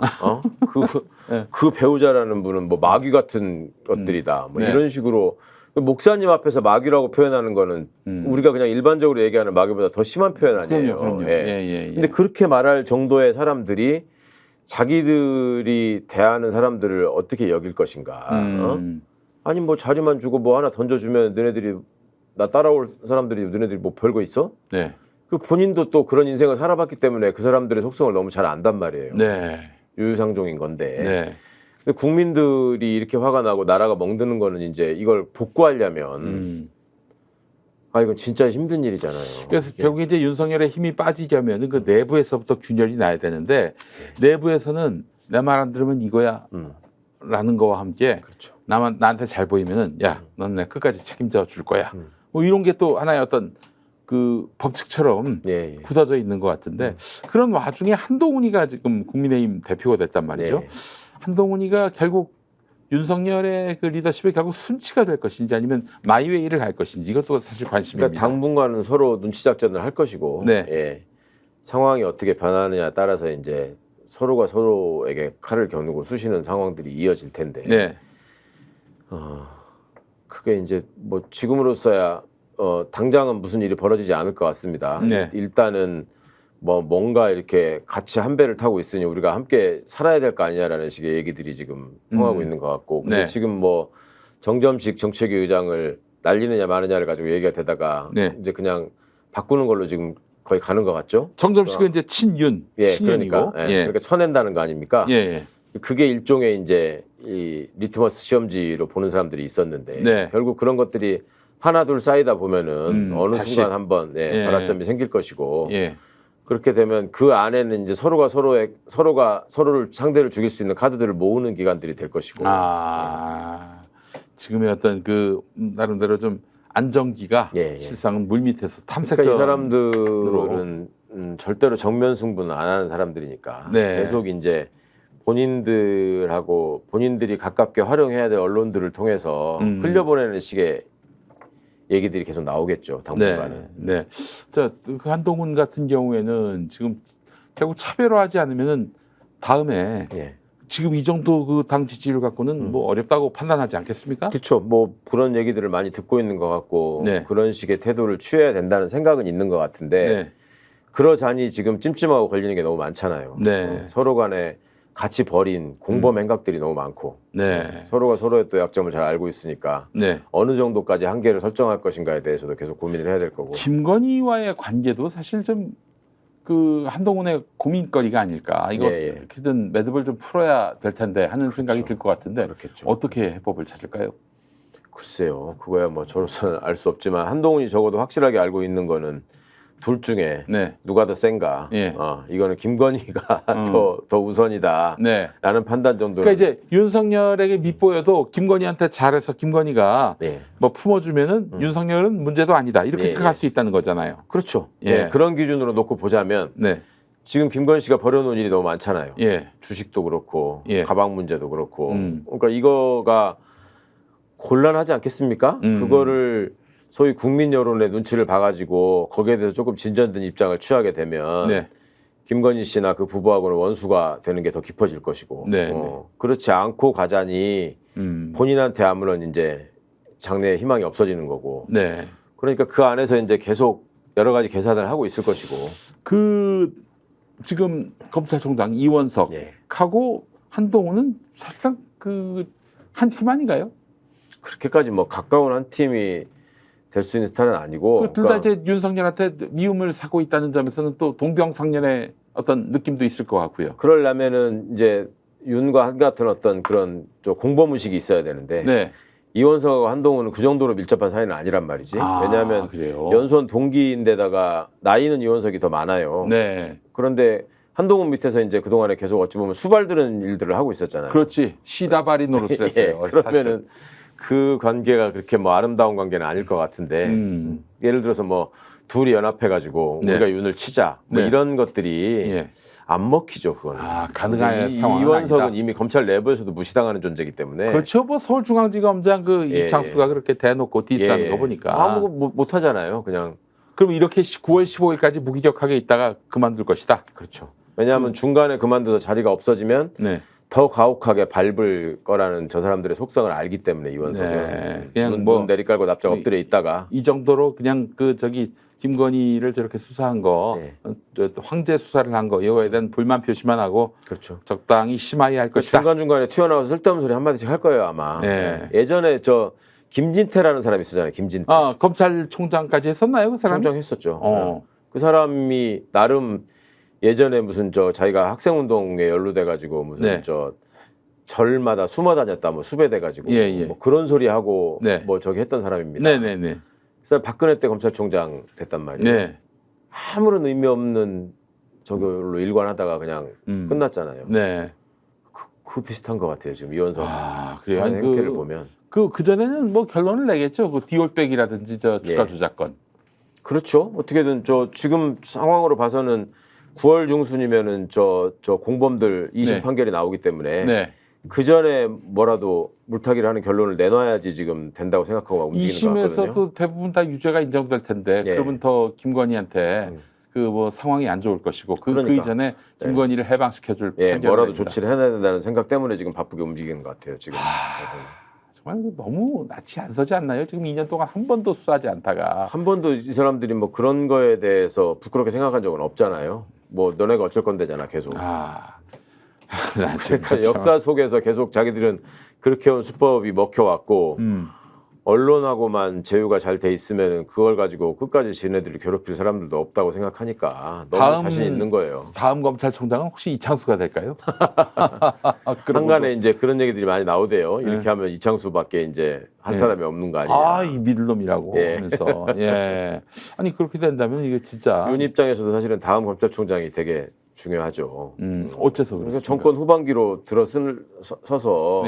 네. 그 배우자라는 분은 뭐 마귀 같은 것들이다. 뭐 네. 이런 식으로 목사님 앞에서 마귀라고 표현하는 거는 우리가 그냥 일반적으로 얘기하는 마귀보다 더 심한 표현 아니에요. 그럼요. 예. 근데 그렇게 말할 정도의 사람들이 자기들이 대하는 사람들을 어떻게 여길 것인가. 아니 뭐 자리만 주고 뭐 하나 던져주면 너네들이 나 따라올 사람들이 너네들이 뭐 별거 있어? 네. 그 본인도 또 그런 인생을 살아봤기 때문에 그 사람들의 속성을 너무 잘 안단 말이에요. 네. 유유상종인 건데. 네. 근데 국민들이 이렇게 화가 나고 나라가 멍드는 거는 이제 이걸 복구하려면 이건 진짜 힘든 일이잖아요. 그래서 결국 이제 윤석열의 힘이 빠지게 하면은 그 내부에서부터 균열이 나야 되는데 내부에서는 내 말 안 들으면 이거야 라는 거와 함께 그렇죠. 나한테 잘 보이면은 야, 넌 내가 끝까지 책임져 줄 거야. 뭐 이런 게 또 하나의 어떤 그 법칙처럼 예. 굳어져 있는 것 같은데 그런 와중에 한동훈이가 지금 국민의힘 대표가 됐단 말이죠. 예. 한동훈이가 결국 윤석열의 그 리더십에 결국 순치가 될 것인지 아니면 마이웨이를 갈 것인지 이것도 사실 관심입니다. 그러니까 당분간은 서로 눈치 작전을 할 것이고 네. 예. 상황이 어떻게 변하느냐에 따라서 이제 서로가 서로에게 칼을 겨누고 쑤시는 상황들이 이어질 텐데 네. 그게 이제 뭐 지금으로서야 당장은 무슨 일이 벌어지지 않을 것 같습니다. 네. 일단은 뭐 뭔가 이렇게 같이 한 배를 타고 있으니 우리가 함께 살아야 될 거 아니냐라는 식의 얘기들이 지금 통하고 있는 것 같고 근데 네. 지금 뭐 정점식 정책위 의장을 날리느냐 마느냐를 가지고 얘기가 되다가 네. 이제 그냥 바꾸는 걸로 지금 거의 가는 것 같죠? 정점식은 이제 친윤, 예, 친윤이고, 그러니까, 예. 그러니까 쳐낸다는 거 아닙니까? 예. 그게 일종의 이제 이 리트머스 시험지로 보는 사람들이 있었는데 네. 결국 그런 것들이 하나 둘 쌓이다 보면은 어느 다시. 순간 한번 예. 발화점이 생길 것이고 예. 그렇게 되면 그 안에는 이제 서로가 서로를 상대를 죽일 수 있는 카드들을 모으는 기간들이 될 것이고 지금의 어떤 그 나름대로 좀 안정기가 예. 실상은 물 밑에서 탐색전. 그러니까 이 사람들은 절대로 정면 승부는 안 하는 사람들이니까 네. 계속 이제 본인들이 가깝게 활용해야 될 언론들을 통해서 흘려보내는 식의 얘기들이 계속 나오겠죠. 당분간은. 네. 자, 그 한동훈 같은 경우에는 지금 결국 차별화하지 않으면은 다음에 지금 이 정도 그 당 지지율 갖고는 뭐 어렵다고 판단하지 않겠습니까? 그렇죠. 뭐 그런 얘기들을 많이 듣고 있는 것 같고 그런 식의 태도를 취해야 된다는 생각은 있는 것 같은데 그러자니 지금 찜찜하고 걸리는 게 너무 많잖아요. 서로 간에 같이 벌인 공범 행각들이 너무 많고 서로가 서로의 또 약점을 잘 알고 있으니까 어느 정도까지 한계를 설정할 것인가에 대해서도 계속 고민을 해야 될 거고. 김건희와의 관계도 사실 좀 그 한동훈의 고민거리가 아닐까. 이거 어떻게든 매듭을 좀 풀어야 될 텐데 하는 생각이 들 것 같은데 어떻게 해법을 찾을까요? 글쎄요. 그거야 뭐 저로서는 알 수 없지만 한동훈이 적어도 확실하게 알고 있는 거는 둘 중에 누가 더 센가. 이거는 김건희가 더 우선이다라는 판단 정도는. 그러니까 이제 윤석열에게 밉보여도 김건희한테 잘해서 김건희가 뭐 품어주면은 윤석열은 문제도 아니다 이렇게 생각할 수 있다는 거잖아요. 그렇죠. 그런 기준으로 놓고 보자면 지금 김건희 씨가 벌여놓은 일이 너무 많잖아요. 주식도 그렇고 가방 문제도 그렇고. 그러니까 이거가 곤란하지 않겠습니까? 그거를 소위 국민 여론의 눈치를 봐가지고 거기에 대해서 조금 진전된 입장을 취하게 되면 김건희 씨나 그 부부하고는 원수가 되는 게 더 깊어질 것이고 그렇지 않고 가자니 본인한테 아무런 이제 장래에 희망이 없어지는 거고 그러니까 그 안에서 이제 계속 여러 가지 계산을 하고 있을 것이고 그 지금 검찰총장 이원석하고 한동훈은 사실상 그 한 팀 아닌가요? 그렇게까지 뭐 가까운 한 팀이 될 수 있는 스타일은 아니고 둘 다 이제 윤석열한테 미움을 사고 있다는 점에서는 또 동병상련의 어떤 느낌도 있을 것 같고요. 그러려면은 이제 윤과 한 같은 어떤 그런 공범 의식이 있어야 되는데 이원석하고 한동훈은 그 정도로 밀접한 사이는 아니란 말이지. 왜냐하면 연수원 동기인데다가 나이는 이원석이 더 많아요. 그런데 한동훈 밑에서 이제 그동안에 계속 어찌 보면 수발드는 일들을 하고 있었잖아요. 그렇지. 시다바리 노릇을 했어요. 그러면은 그 관계가 그렇게 뭐 아름다운 관계는 아닐 것 같은데 예를 들어서 뭐 둘이 연합해가지고 우리가 윤을 치자 뭐 이런 것들이 안 먹히죠. 그거는. 가능한 상황은 이원석은 아니다. 이미 검찰 내부에서도 무시당하는 존재이기 때문에. 그렇죠. 뭐 서울중앙지검장 그 이창수가 그렇게 대놓고 디스하는 거 보니까 아무 못 하잖아요. 그냥. 그럼 이렇게 9월 15일까지 무기력하게 있다가 그만둘 것이다. 그렇죠. 왜냐하면 중간에 그만둬서 자리가 없어지면 더 가혹하게 밟을 거라는 저 사람들의 속성을 알기 때문에 이원석은 그냥 뭐 내리깔고 납작 엎드려 있다가 이 정도로 그냥 그 저기 김건희를 저렇게 수사한 거 황제 수사를 한 거 이거에 대한 불만 표시만 하고 적당히 심하게 할 것이다. 중간중간에 튀어나와서 쓸데없는 소리 한마디씩 할 거예요 아마. 예전에 저 김진태라는 사람이 있었잖아요. 김진태. 검찰총장까지 했었나요? 그 사람이? 총장 했었죠. 그 사람이 나름 예전에 무슨 저 자기가 학생운동에 연루돼가지고 무슨 저 절마다 숨어 다녔다 뭐 수배돼가지고 뭐 그런 소리 하고 뭐 저기 했던 사람입니다. 그래서 박근혜 때 검찰총장 됐단 말이에요. 아무런 의미 없는 저걸로 일관하다가 그냥 끝났잖아요. 그 비슷한 것 같아요 지금 이원석 그래요. 행태를 보면. 그 전에는 뭐 결론을 내겠죠. 그 디올백이라든지 저 주가 조작건. 그렇죠. 어떻게든 저 지금 상황으로 봐서는 9월 중순이면은 저 공범들 2심 판결이 나오기 때문에 그 전에 뭐라도 물타기를 하는 결론을 내놔야지 지금 된다고 생각하고 움직이는 것 같거든요. 2심에서도 대부분 다 유죄가 인정될 텐데 그러면 더 김건희한테 그 뭐 상황이 안 좋을 것이고 그 이전에 김건희를 해방시켜줄 뭐라도 조치를 해야 된다는 생각 때문에 지금 바쁘게 움직이는 것 같아요. 지금. 정말 너무 낯이 안 서지 않나요? 지금 2년 동안 한 번도 수사하지 않다가 한 번도 이 사람들이 뭐 그런 거에 대해서 부끄럽게 생각한 적은 없잖아요. 뭐 너네가 어쩔 건데잖아 계속. 그러니까 역사 속에서 계속 자기들은 그렇게 온 수법이 먹혀왔고 언론하고만 제휴가 잘 돼 있으면은 그걸 가지고 끝까지 지네들이 괴롭힐 사람들도 없다고 생각하니까 너무 자신 있는 거예요. 다음 검찰총장은 혹시 이창수가 될까요? 한간에 이제 그런 얘기들이 많이 나오대요. 이렇게 하면 이창수밖에 이제 한 사람이 없는 거 아니냐. 이 믿을놈이라고 하면서. 아니 그렇게 된다면 이게 진짜 윤 입장에서도 사실은 다음 검찰총장이 되게 중요하죠. 어째서 그러니까 정권 후반기로 들어서서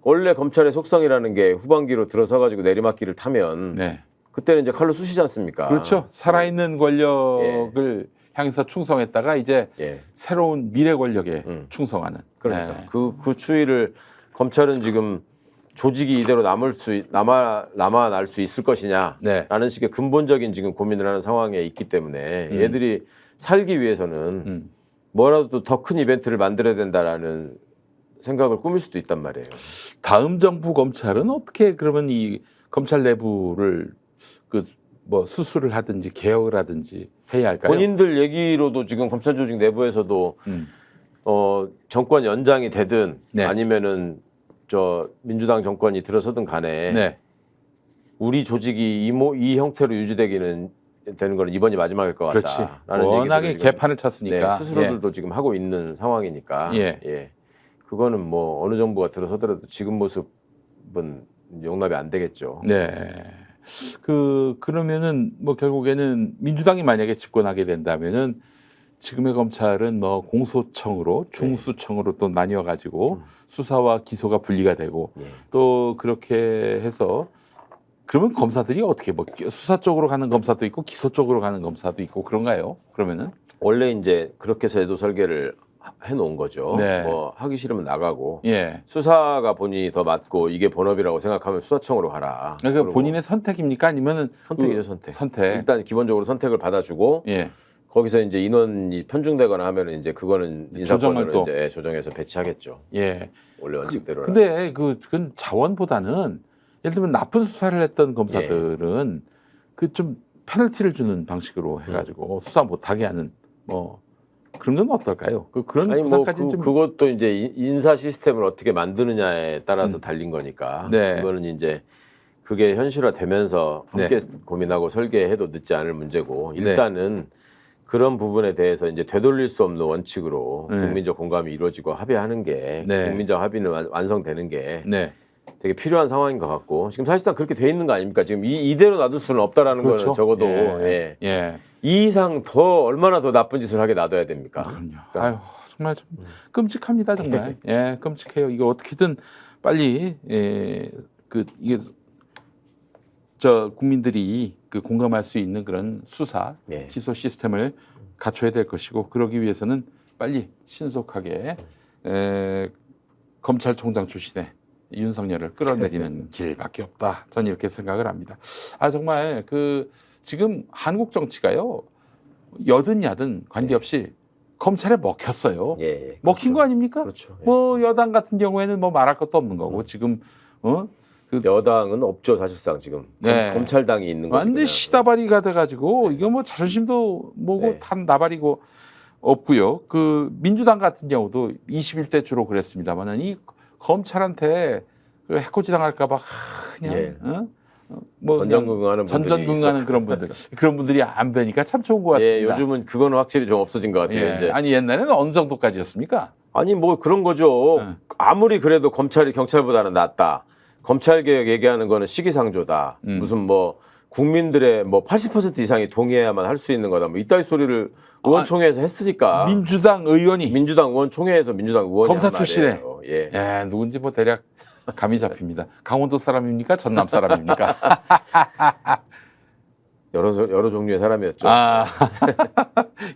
원래 검찰의 속성이라는 게 후반기로 들어서가지고 내리막길을 타면 그때는 이제 칼로 쑤시지 않습니까? 그렇죠. 살아있는 권력을 향해서 충성했다가 이제 새로운 미래 권력에 충성하는. 그러니까 그 추이를 검찰은 지금 조직이 이대로 남아날 수 있을 것이냐라는 네. 식의 근본적인 지금 고민을 하는 상황에 있기 때문에 얘들이 살기 위해서는 뭐라도 더 큰 이벤트를 만들어야 된다라는 생각을 꾸밀 수도 있단 말이에요. 다음 정부 검찰은 어떻게 그러면 이 검찰 내부를 그 뭐 수술을 하든지 개혁을 하든지 해야 할까요? 본인들 얘기로도 지금 검찰 조직 내부에서도 정권 연장이 되든 네. 아니면은 저 민주당 정권이 들어서든 간에 네. 우리 조직이 이 형태로 유지되는 거는 이번이 마지막일 것 그렇지. 같다라는 워낙에 얘기를 지금, 개판을 쳤으니까. 스스로들도 지금 하고 있는 상황이니까 그거는 뭐 어느 정부가 들어서더라도 지금 모습은 용납이 안 되겠죠. 네. 그러면은 뭐 결국에는 민주당이 만약에 집권하게 된다면은 지금의 검찰은 뭐 공소청으로 중수청으로 또 나뉘어 가지고 수사와 기소가 분리가 되고 또 그렇게 해서 그러면 검사들이 어떻게 뭐 수사 쪽으로 가는 검사도 있고 기소 쪽으로 가는 검사도 있고 그런가요? 그러면은 원래 이제 그렇게 해서 제도 설계를 해놓은 거죠. 네. 뭐 하기 싫으면 나가고 예. 수사가 본인이 더 맞고 이게 본업이라고 생각하면 수사청으로 가라. 그러니까 본인의 선택입니까? 아니면은 선택이죠, 선택. 선택. 일단 기본적으로 선택을 받아주고 거기서 이제 인원이 편중되거나 하면은 이제 그거는 인사권으로 이제 조정해서 배치하겠죠. 예. 원래 원칙대로. 근데 그건 자원보다는 예를 들면 나쁜 수사를 했던 검사들은 그 좀 페널티를 주는 방식으로 해가지고 수사 못하게 하는 뭐 그런 건 어떨까요? 그런 아니 부분까지 뭐 좀 그것도 이제 인사 시스템을 어떻게 만드느냐에 따라서 달린 거니까. 그거는 이제 그게 현실화되면서 함께 고민하고 설계해도 늦지 않을 문제고 일단은 그런 부분에 대해서 이제 되돌릴 수 없는 원칙으로 국민적 공감이 이루어지고 합의하는 게 국민적 합의는 완성되는 게 되게 필요한 상황인 것 같고 지금 사실상 그렇게 돼 있는 거 아닙니까? 지금 이대로 놔둘 수는 없다라는 거는 적어도 이 이상 더 얼마나 더 나쁜 짓을 하게 놔둬야 됩니까? 그럼요. 아유, 정말 좀 끔찍합니다, 정말. 예, 끔찍해요. 이거 어떻게든 빨리 이게 국민들이 공감할 수 있는 그런 수사 기소 시스템을 갖춰야 될 것이고 그러기 위해서는 빨리 신속하게 검찰총장 출신의 윤석열을 끌어내리는 길밖에 없다. 저는 이렇게 생각을 합니다. 정말 지금 한국 정치가요 여든 야든 관계없이 검찰에 먹혔어요. 먹힌 거 아닙니까? 그렇죠. 뭐 여당 같은 경우에는 뭐 말할 것도 없는 거고 지금 여당은 없죠 사실상 지금 검찰당이 있는 거죠. 완전 시다바리가 돼가지고 이거 뭐 자존심도 뭐고 탄 나발이고 없고요. 민주당 같은 경우도 21대 주로 그랬습니다만은 이 검찰한테 해코지 당할까봐 그냥 뭐 전전긍긍하는 그런 분들이 안 되니까 참 좋은 것 같습니다. 요즘은 그거는 확실히 좀 없어진 것 같아요. 이제. 아니 옛날에는 어느 정도까지였습니까? 아니 뭐 그런 거죠. 아무리 그래도 검찰이 경찰보다는 낫다. 검찰 개혁 얘기하는 거는 시기상조다. 무슨 뭐 국민들의 뭐 80% 이상이 동의해야만 할 수 있는 거다. 뭐 이따위 소리를 의원총회에서 했으니까. 민주당 의원총회에서 민주당 의원이 검사 출신에 누군지 뭐 대략 감이 잡힙니다. 강원도 사람입니까? 전남 사람입니까? 여러 종류의 사람이었죠.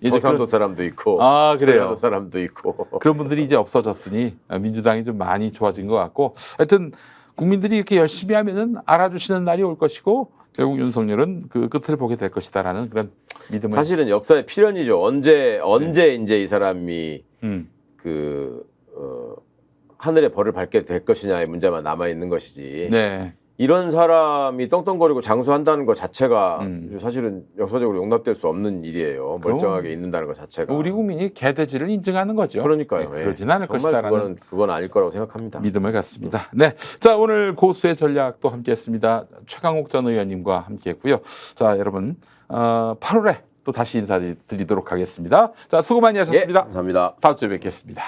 경상도 사람도 있고, 그래요. 전라도 사람도 있고. 그런 분들이 이제 없어졌으니 민주당이 좀 많이 좋아진 것 같고, 하여튼 국민들이 이렇게 열심히 하면은 알아주시는 날이 올 것이고, 결국 윤석열은 그 끝을 보게 될 것이다라는 그런 믿음을. 사실은 역사의 필연이죠. 언제 이제 이 사람이 하늘의 벌을 밟게 될 것이냐의 문제만 남아 있는 것이지. 이런 사람이 떵떵거리고 장수한다는 것 자체가 사실은 역사적으로 용납될 수 없는 일이에요. 멀쩡하게 있는다는 것 자체가. 우리 국민이 개돼지를 인증하는 거죠. 그러니까요. 그러진 않을 것이다라는 그건 아닐 거라고 생각합니다. 믿음을 갖습니다. 자, 오늘 고수의 전략도 함께했습니다. 최강욱 전 의원님과 함께했고요. 자, 여러분 8월에 또 다시 인사드리도록 하겠습니다. 자, 수고 많이 하셨습니다. 감사합니다. 다음 주에 뵙겠습니다.